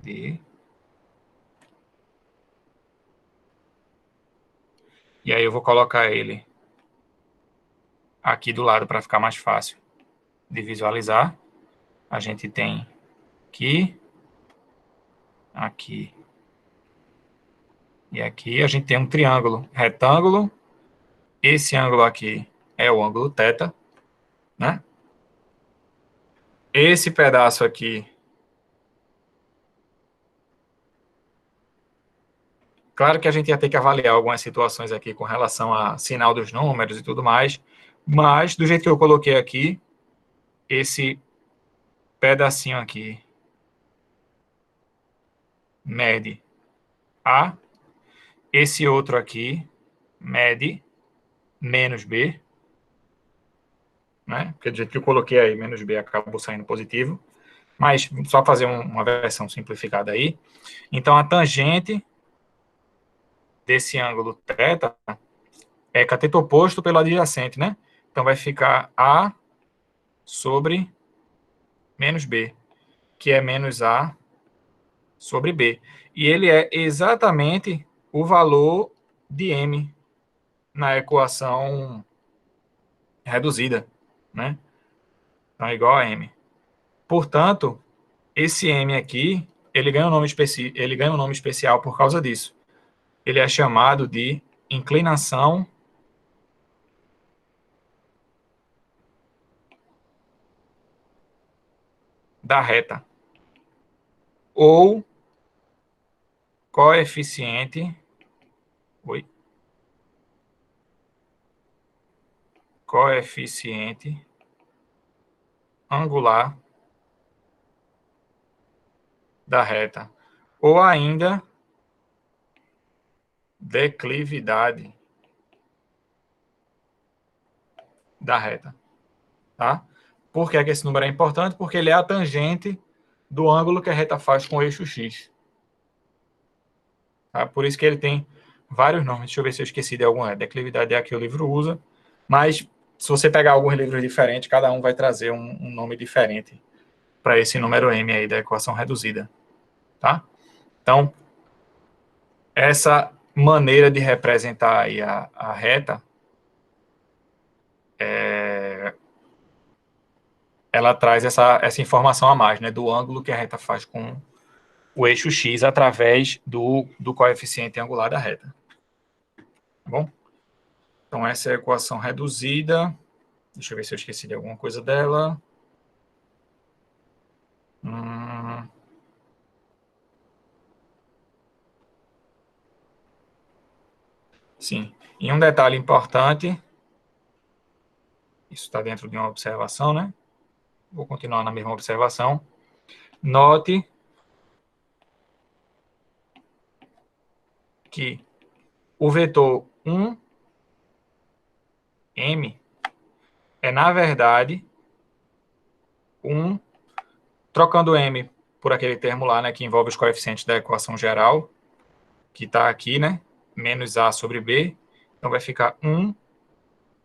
S1: D, e aí eu vou colocar ele aqui do lado para ficar mais fácil de visualizar. A gente tem aqui, aqui e aqui. A gente tem um triângulo retângulo. Esse ângulo aqui é o ângulo θ, né? Esse pedaço aqui, claro que a gente ia ter que avaliar algumas situações aqui com relação a sinal dos números e tudo mais, mas do jeito que eu coloquei aqui, esse pedacinho aqui mede A, esse outro aqui mede menos B, né? Porque do jeito que eu coloquei aí, menos B acabou saindo positivo, mas só fazer uma versão simplificada aí. Então, a tangente desse ângulo θ é cateto oposto pelo adjacente, né? Então, vai ficar A sobre menos B, que é menos A sobre B. E ele é exatamente o valor de M na equação reduzida, né? Então, é igual a M. Portanto, esse M aqui, ele ganha um nome especial por causa disso. Ele é chamado de inclinação da reta, ou coeficiente, coeficiente angular da reta, ou ainda declividade da reta, tá? Por que é que esse número é importante? Porque ele é a tangente do ângulo que a reta faz com o eixo X. Tá? Por isso que ele tem vários nomes. Deixa eu ver se eu esqueci de algum. Declividade é a que o livro usa, mas se você pegar alguns livros diferentes, cada um vai trazer um nome diferente para esse número M aí da equação reduzida, tá? Então, essa maneira de representar aí a reta, ela traz essa informação a mais, né, do ângulo que a reta faz com o eixo X através do coeficiente angular da reta. Tá bom? Então, essa é a equação reduzida. Deixa eu ver se eu esqueci de alguma coisa dela. Sim. E um detalhe importante, isso está dentro de uma observação, né? Vou continuar na mesma observação. Note que o vetor 1m é, na verdade, trocando m por aquele termo lá, né, que envolve os coeficientes da equação geral, que está aqui, né, menos a sobre b, então vai ficar 1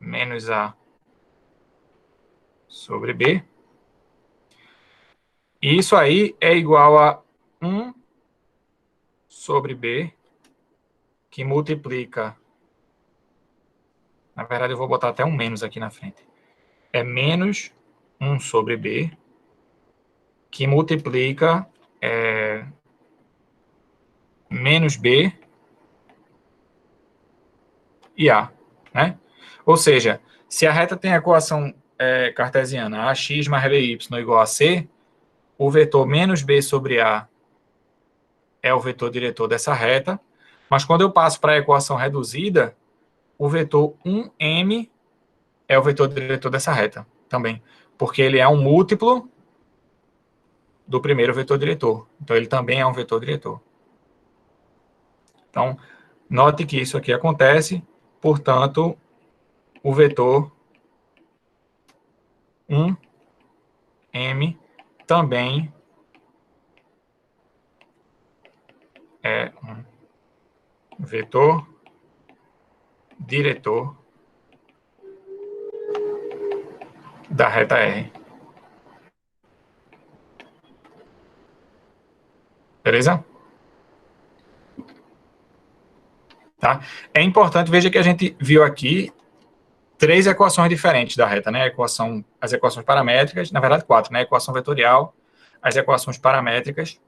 S1: menos a sobre b, e isso aí é igual a 1 sobre b, que multiplica Na verdade, eu vou botar até um menos aqui na frente. É menos 1 sobre B, que multiplica menos B e A, né? Ou seja, se a reta tem a equação cartesiana ax mais by igual a C, o vetor menos B sobre A é o vetor diretor dessa reta, mas quando eu passo para a equação reduzida, o vetor 1m é o vetor diretor dessa reta também, porque ele é um múltiplo do primeiro vetor diretor. Então, ele também é um vetor diretor. Então, note que isso aqui acontece, portanto, o vetor 1m também é um vetor diretor da reta R. Beleza? Tá? É importante, veja que a gente viu aqui 3 equações diferentes da reta, né? As equações paramétricas, na verdade 4, né? A equação vetorial, as equações paramétricas,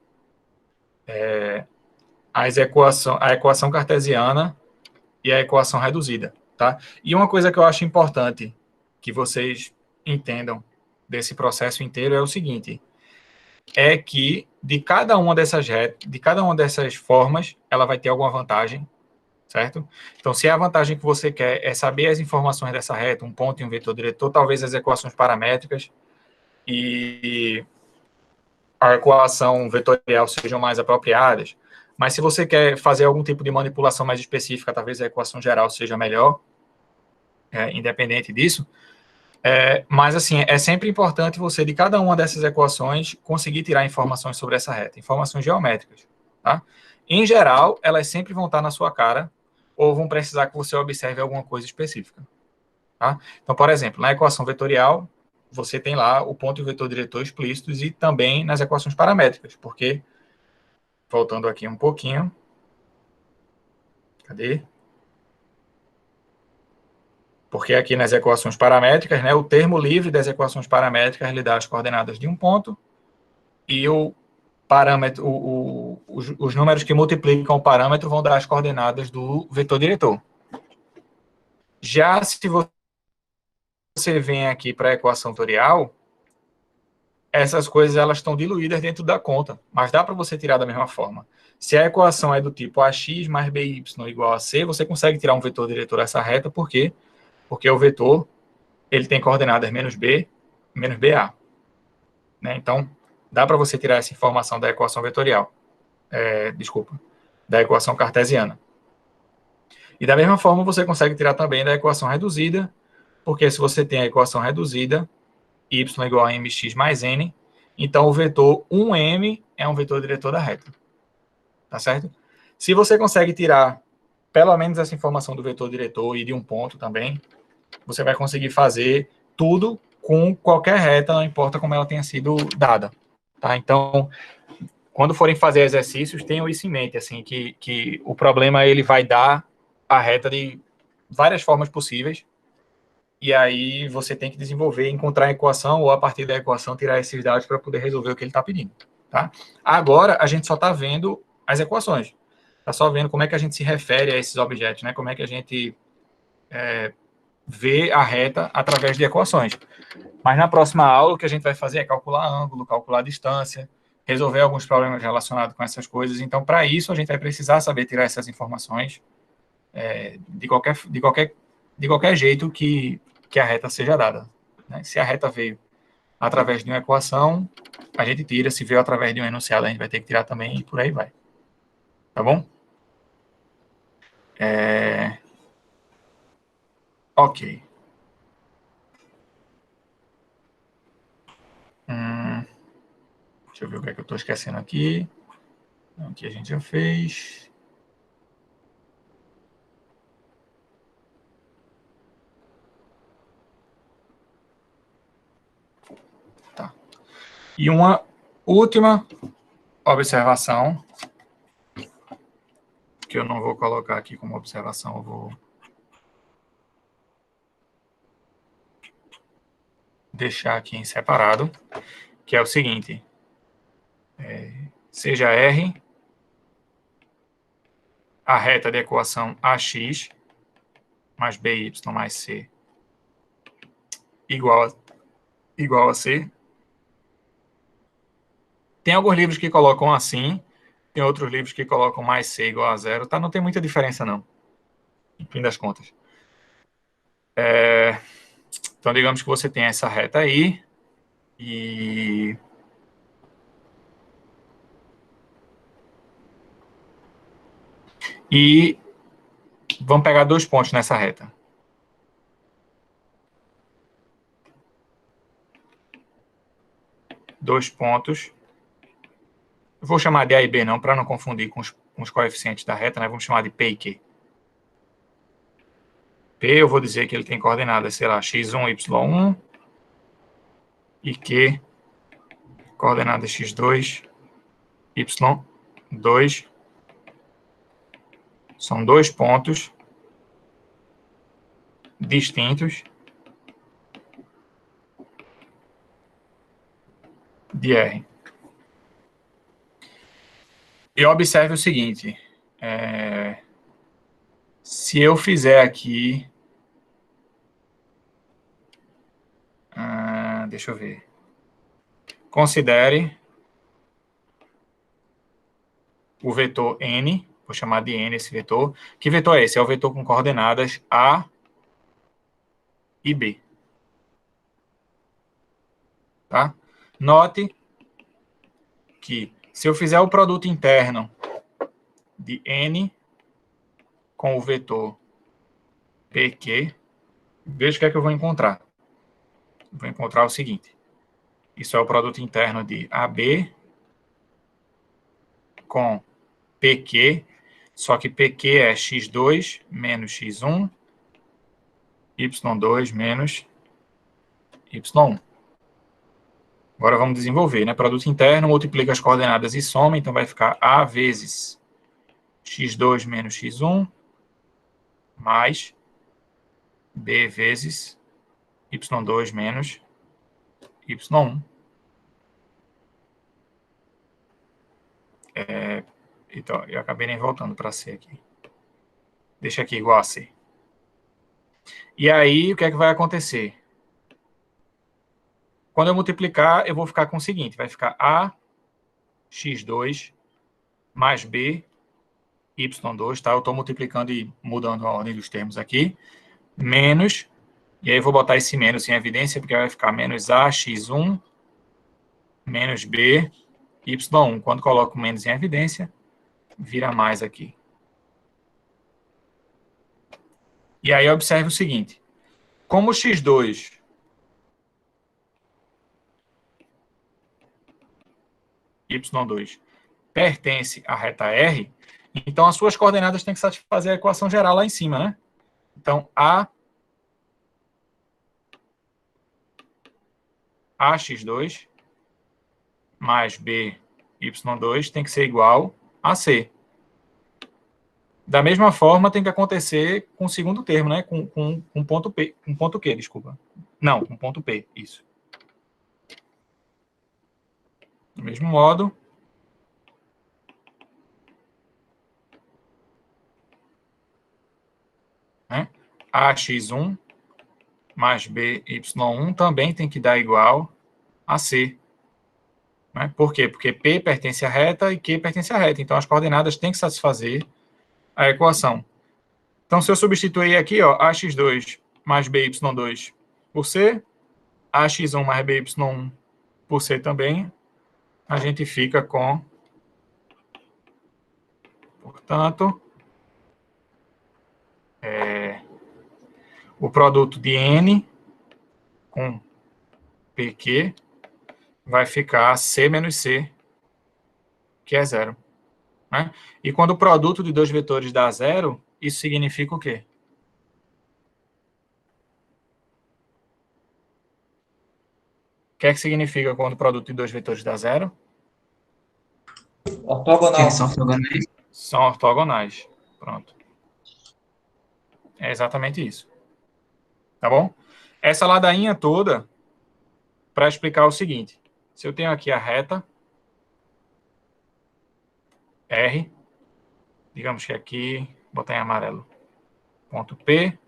S1: a equação cartesiana e a equação reduzida, tá? E uma coisa que eu acho importante que vocês entendam desse processo inteiro é o seguinte, é que de cada uma dessas formas, ela vai ter alguma vantagem, certo? Então, se a vantagem que você quer é saber as informações dessa reta, um ponto e um vetor diretor, talvez as equações paramétricas e a equação vetorial sejam mais apropriadas. Mas se você quer fazer algum tipo de manipulação mais específica, talvez a equação geral seja melhor, independente disso. Mas, assim, é sempre importante você, de cada uma dessas equações, conseguir tirar informações sobre essa reta, informações geométricas, tá? Em geral, elas sempre vão estar na sua cara ou vão precisar que você observe alguma coisa específica, tá? Então, por exemplo, na equação vetorial, você tem lá o ponto e o vetor diretor explícitos e também nas equações paramétricas, porque, voltando aqui um pouquinho, cadê? Porque aqui nas equações paramétricas, né, o termo livre das equações paramétricas lhe dá as coordenadas de um ponto e o parâmetro, os números que multiplicam o parâmetro vão dar as coordenadas do vetor diretor. Já se você vem aqui para a equação vetorial, essas coisas elas estão diluídas dentro da conta, mas dá para você tirar da mesma forma. Se a equação é do tipo ax mais by igual a c, você consegue tirar um vetor diretor dessa reta, por quê? Porque o vetor ele tem coordenadas menos b, menos ba. Né? Então, dá para você tirar essa informação da equação vetorial. Da equação cartesiana. E da mesma forma, você consegue tirar também da equação reduzida, porque se você tem a equação reduzida, y igual a mx mais n, então o vetor 1m é um vetor diretor da reta. Tá certo? Se você consegue tirar pelo menos essa informação do vetor diretor e de um ponto também, você vai conseguir fazer tudo com qualquer reta, não importa como ela tenha sido dada. Tá? Então, quando forem fazer exercícios, tenham isso em mente, assim, que o problema ele vai dar a reta de várias formas possíveis, e aí você tem que desenvolver, encontrar a equação, ou a partir da equação tirar esses dados para poder resolver o que ele está pedindo. Tá? Agora, a gente só está vendo as equações. Está só vendo como é que a gente se refere a esses objetos, né? Como é que a gente vê a reta através de equações. Mas na próxima aula, o que a gente vai fazer é calcular ângulo, calcular distância, resolver alguns problemas relacionados com essas coisas. Então, para isso, a gente vai precisar saber tirar essas informações de qualquer jeito que a reta seja dada. Né? Se a reta veio através de uma equação, a gente tira. Se veio através de um enunciado, a gente vai ter que tirar também e por aí vai. Tá bom? Ok. Deixa eu ver o que é que eu estou esquecendo aqui. Aqui a gente já fez. Tá. E uma última observação, que eu não vou colocar aqui como observação, eu vou deixar aqui em separado, que é o seguinte. Seja R a reta de equação AX mais BY mais C igual a C. Tem alguns livros que colocam assim, tem outros livros que colocam mais C igual a zero, tá? Não tem muita diferença, não, no fim das contas. Então, digamos que você tem essa reta aí, e vamos pegar 2 pontos nessa reta. Dois pontos. Eu vou chamar de A e B não, para não confundir com os coeficientes da reta, né? Vamos chamar de P e Q. P, eu vou dizer que ele tem coordenadas, sei lá, x1, y1, e Q, coordenadas x2, y2. São 2 pontos distintos de R. E observe o seguinte, se eu fizer aqui, deixa eu ver, considere o vetor N, vou chamar de N esse vetor. Que vetor é esse? É o vetor com coordenadas A e B. Tá? Note que se eu fizer o produto interno de N com o vetor PQ, veja o que é que eu vou encontrar. Vou encontrar o seguinte. Isso é o produto interno de AB com PQ, só que PQ é x2 menos x1, y2 menos y1. Agora vamos desenvolver, né? Produto interno, multiplica as coordenadas e soma, então vai ficar A vezes x2 menos x1, mais B vezes y2 menos y1. Então, eu acabei nem voltando para C aqui. Deixa aqui igual a C. E aí, o que é que vai acontecer? Quando eu multiplicar, eu vou ficar com o seguinte, vai ficar A x2 mais B y2, tá? Eu estou multiplicando e mudando a ordem dos termos aqui, menos, e aí eu vou botar esse menos em evidência, porque vai ficar menos A x1 menos B y1. Quando coloco menos em evidência, vira mais aqui. E aí observe o seguinte, como o x2 y2 pertence à reta R, então as suas coordenadas têm que satisfazer a equação geral lá em cima, né? Então, AX2 mais BY2 tem que ser igual a C. Da mesma forma, tem que acontecer com o segundo termo, né? Com ponto P, com ponto Q, desculpa. Não, com ponto P, isso. Do mesmo modo, né? AX1 mais BY1 também tem que dar igual a C. Né? Por quê? Porque P pertence à reta e Q pertence à reta. Então, as coordenadas têm que satisfazer a equação. Então, se eu substituir aqui, ó, AX2 mais BY2 por C, AX1 mais BY1 por C também, a gente fica com, portanto, o produto de N com PQ vai ficar C menos C, que é zero. Né? E quando o produto de dois vetores dá zero, isso significa o quê? O que é que significa quando o produto de dois vetores dá zero?
S3: Ortogonal.
S4: São ortogonais.
S1: São ortogonais. Pronto. É exatamente isso. Tá bom? Essa ladainha toda para explicar o seguinte. Se eu tenho aqui a reta R, digamos que aqui, botar em amarelo, ponto P,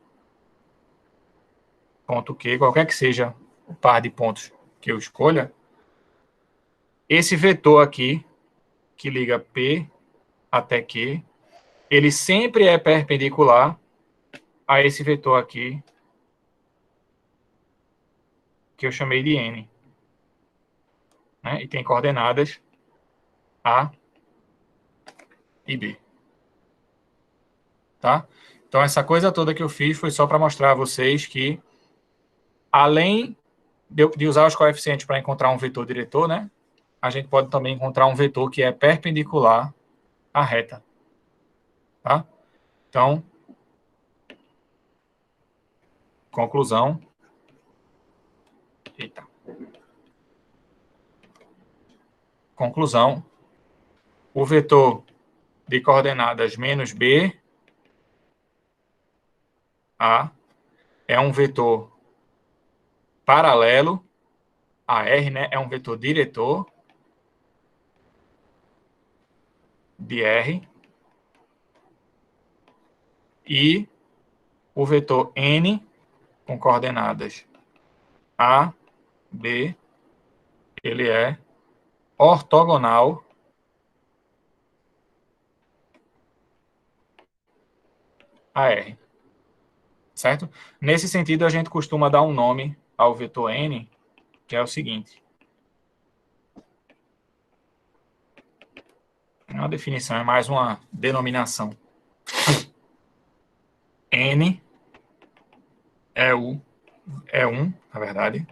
S1: ponto Q, qualquer que seja o par de pontos que eu escolha, esse vetor aqui, que liga P até Q, ele sempre é perpendicular a esse vetor aqui, que eu chamei de N. Né? E tem coordenadas A e B. Tá? Então, essa coisa toda que eu fiz foi só para mostrar a vocês que, além de usar os coeficientes para encontrar um vetor diretor, né, a gente pode também encontrar um vetor que é perpendicular à reta. Tá? Então, conclusão. Eita. Conclusão. O vetor de coordenadas menos B, A, é um vetor paralelo a R, né, é um vetor diretor de R, e o vetor N, com coordenadas A, B, ele é ortogonal a R. Certo? Nesse sentido, a gente costuma dar um nome ao vetor N, que é o seguinte. Não é uma definição, é mais uma denominação. N é na verdade,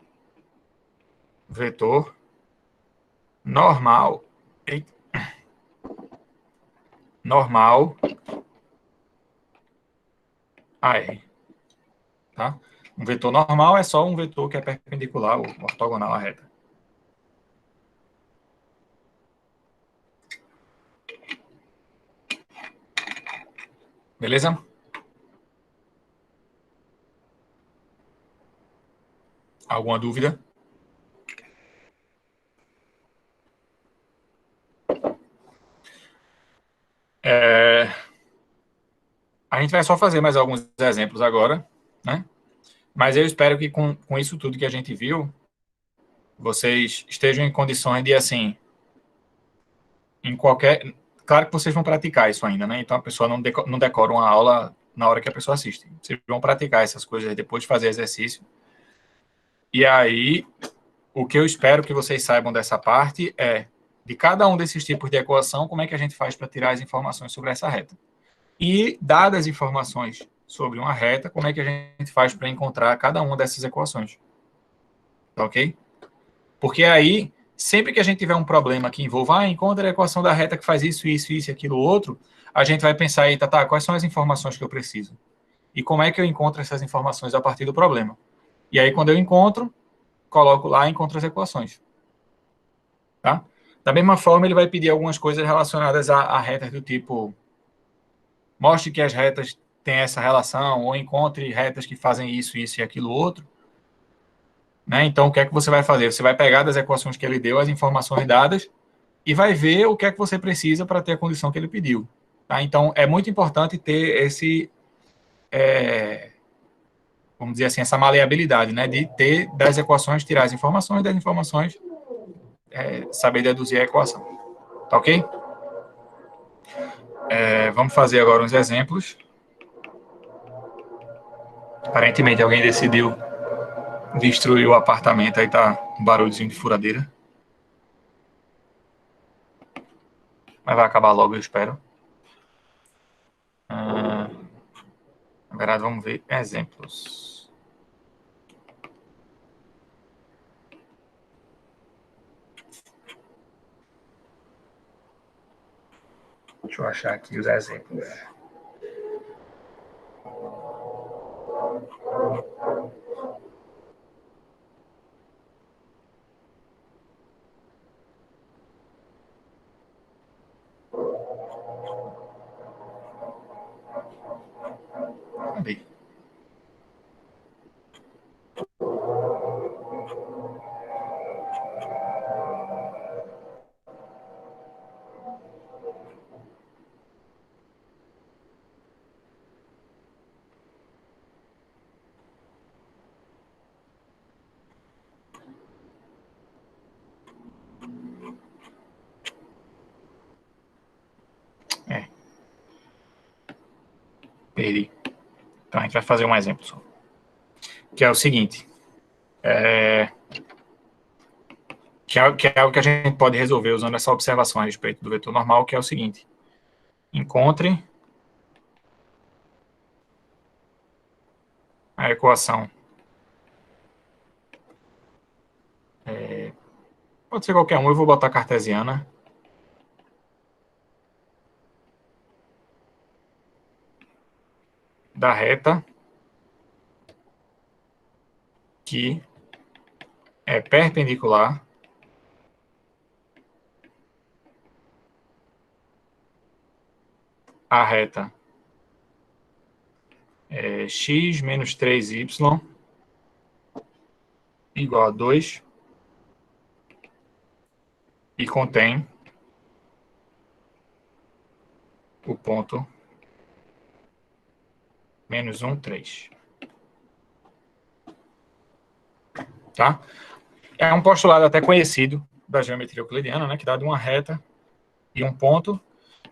S1: vetor normal, normal a R. Tá? Um vetor normal é só um vetor que é perpendicular ou ortogonal à reta. Beleza? Alguma dúvida? A gente vai só fazer mais alguns exemplos agora, né? Mas eu espero que com isso tudo que a gente viu, vocês estejam em condições de, assim, em qualquer... Claro que vocês vão praticar isso ainda, né? Então a pessoa não decora uma aula na hora que a pessoa assiste. Vocês vão praticar essas coisas depois de fazer exercício. E aí, o que eu espero que vocês saibam dessa parte é, de cada um desses tipos de equação, como é que a gente faz para tirar as informações sobre essa reta. E, dadas as informações sobre uma reta, como é que a gente faz para encontrar cada uma dessas equações. Tá ok? Porque aí, sempre que a gente tiver um problema que envolva, encontra a equação da reta que faz isso, isso, isso e aquilo outro, a gente vai pensar aí, tá, quais são as informações que eu preciso? E como é que eu encontro essas informações a partir do problema? E aí, quando eu encontro, coloco lá e encontro as equações. Tá? Da mesma forma, ele vai pedir algumas coisas relacionadas a retas do tipo, mostre que as retas têm essa relação, ou encontre retas que fazem isso, isso e aquilo outro. Né? Então, o que é que você vai fazer? Você vai pegar das equações que ele deu, as informações dadas, e vai ver o que é que você precisa para ter a condição que ele pediu. Tá? Então, é muito importante ter vamos dizer assim, essa maleabilidade, né? De ter das equações, tirar as informações, das informações, saber deduzir a equação. Tá ok? Vamos fazer agora uns exemplos. Aparentemente, alguém decidiu destruir o apartamento, aí tá um barulhozinho de furadeira. Mas vai acabar logo, eu espero. Na verdade, vamos ver exemplos. Deixa eu achar aqui os exemplos. perdi. Então, a gente vai fazer um exemplo só. Que é o seguinte. Que é algo que a gente pode resolver usando essa observação a respeito do vetor normal, que é o seguinte. Encontre a equação. Pode ser qualquer um, eu vou botar cartesiana. Da reta que é perpendicular à reta x menos 3y igual a 2 e contém o ponto menos 1, 3. Tá? É um postulado até conhecido da geometria euclidiana, né, que dá de uma reta e um ponto,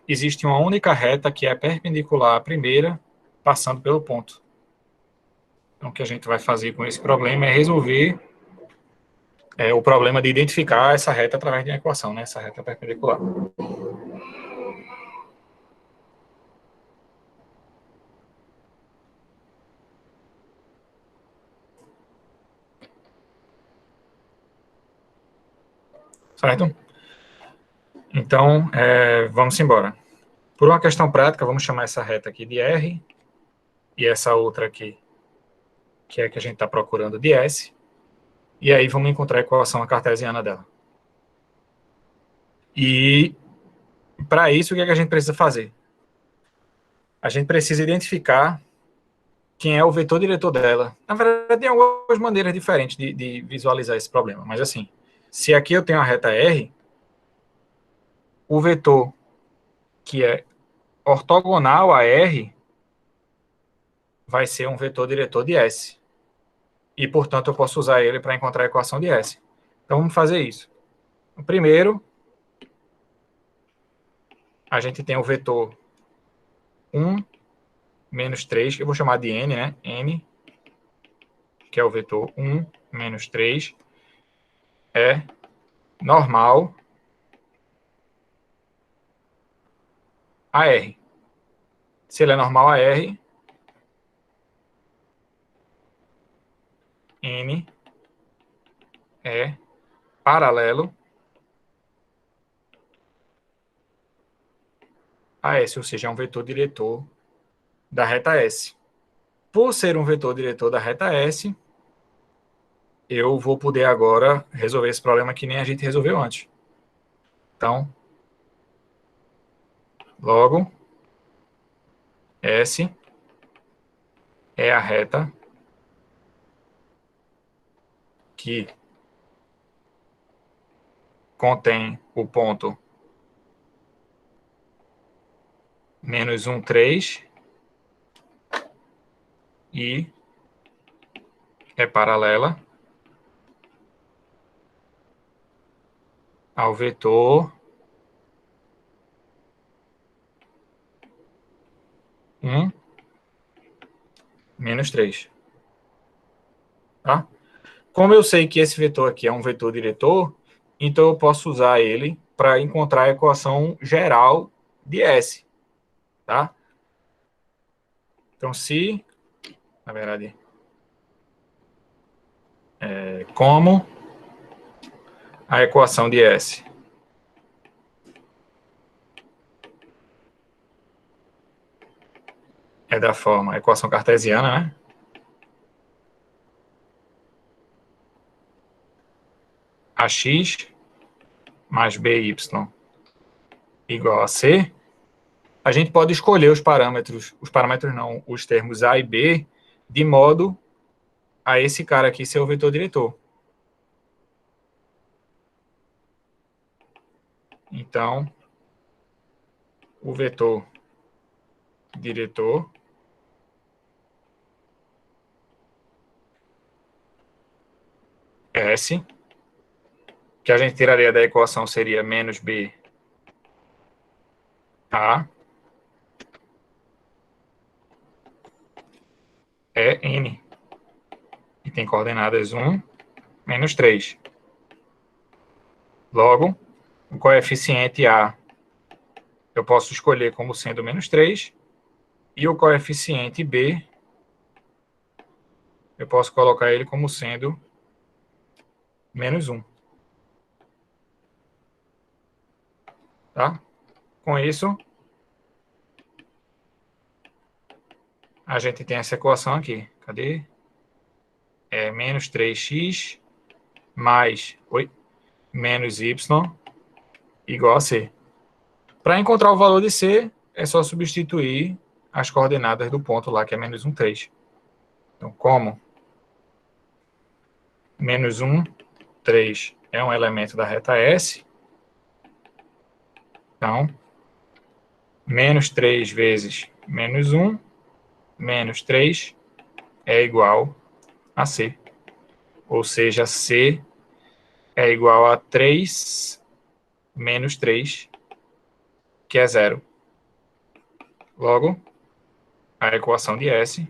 S1: existe uma única reta que é perpendicular à primeira, passando pelo ponto. Então, o que a gente vai fazer com esse problema é resolver o problema de identificar essa reta através de uma equação, né, essa reta perpendicular. Certo? Então, vamos embora. Por uma questão prática, vamos chamar essa reta aqui de R, e essa outra aqui, que é a que a gente está procurando, de S, e aí vamos encontrar a equação cartesiana dela. E, para isso, o que é que a gente precisa fazer? A gente precisa identificar quem é o vetor diretor dela. Na verdade, tem algumas maneiras diferentes de visualizar esse problema, mas assim, se aqui eu tenho a reta R, o vetor que é ortogonal a R vai ser um vetor diretor de S. E, portanto, eu posso usar ele para encontrar a equação de S. Então, vamos fazer isso. O primeiro, a gente tem o vetor 1 menos 3, que eu vou chamar de N, né? N, que é o vetor 1 menos 3, é normal a R. Se ele é normal a R, N é paralelo a S, ou seja, é um vetor diretor da reta S. Por ser um vetor diretor da reta S, eu vou poder agora resolver esse problema que nem a gente resolveu antes. Então, logo, S é a reta que contém o ponto menos 1, 3 e é paralela ao vetor 1 menos 3. Tá? Como eu sei que esse vetor aqui é um vetor diretor, então eu posso usar ele para encontrar a equação geral de S. Tá? Então, se, na verdade, como a equação de S é da forma, a equação cartesiana, né? AX mais BY igual a C, a gente pode escolher os parâmetros não, os termos A e B, de modo a esse cara aqui ser o vetor diretor. Então, o vetor diretor S, que a gente tiraria da equação seria menos B A é N. E tem coordenadas 1, menos 3. Logo, o coeficiente A eu posso escolher como sendo menos 3, e o coeficiente B eu posso colocar ele como sendo menos 1. Tá? Com isso, a gente tem essa equação aqui. Cadê? É menos 3x mais menos y igual a c. Para encontrar o valor de c, é só substituir as coordenadas do ponto lá, que é menos 1, 3. Então, como menos 1, 3 é um elemento da reta S, então, menos 3 vezes menos 1, menos 3 é igual a C. Ou seja, C é igual a 3 menos 3, que é 0. Logo, a equação de S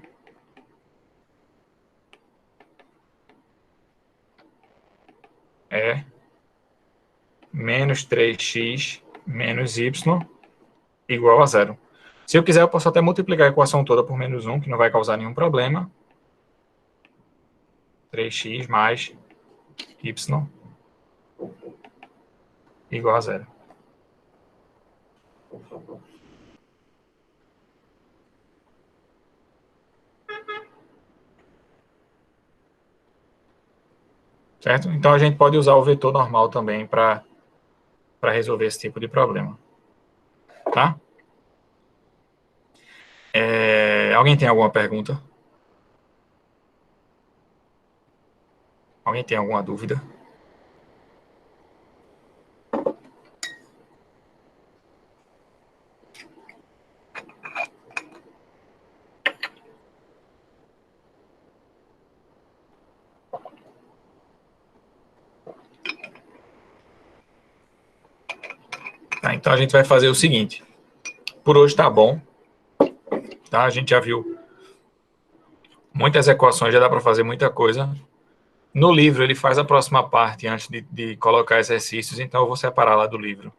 S1: é menos 3x menos y igual a 0. Se eu quiser, eu posso até multiplicar a equação toda por menos 1, que não vai causar nenhum problema. 3x mais y igual a 0. Certo? Então, a gente pode usar o vetor normal também para resolver esse tipo de problema. Tá? Alguém tem alguma pergunta? Alguém tem alguma dúvida? Tá, então, a gente vai fazer o seguinte. Por hoje tá bom. Tá? A gente já viu muitas equações, já dá para fazer muita coisa. No livro, ele faz a próxima parte antes de colocar exercícios, então eu vou separar lá do livro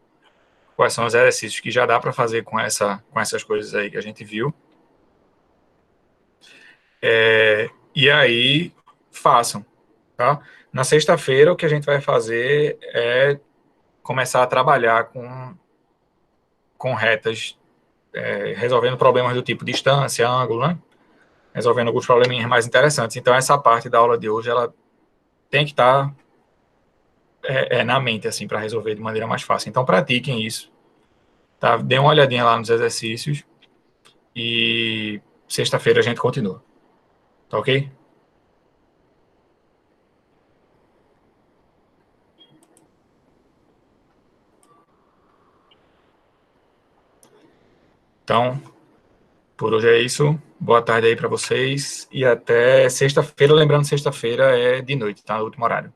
S1: quais são os exercícios que já dá para fazer com essas coisas aí que a gente viu. E aí, façam. Tá? Na sexta-feira, o que a gente vai fazer é começar a trabalhar com retas, resolvendo problemas do tipo distância, ângulo, né? Resolvendo alguns probleminhas mais interessantes. Então, essa parte da aula de hoje, ela tem que estar na mente, assim, para resolver de maneira mais fácil. Então, pratiquem isso. Tá? Dê uma olhadinha lá nos exercícios e sexta-feira a gente continua. Tá ok? Então, por hoje é isso. Boa tarde aí para vocês e até sexta-feira. Lembrando, sexta-feira é de noite, tá? No último horário.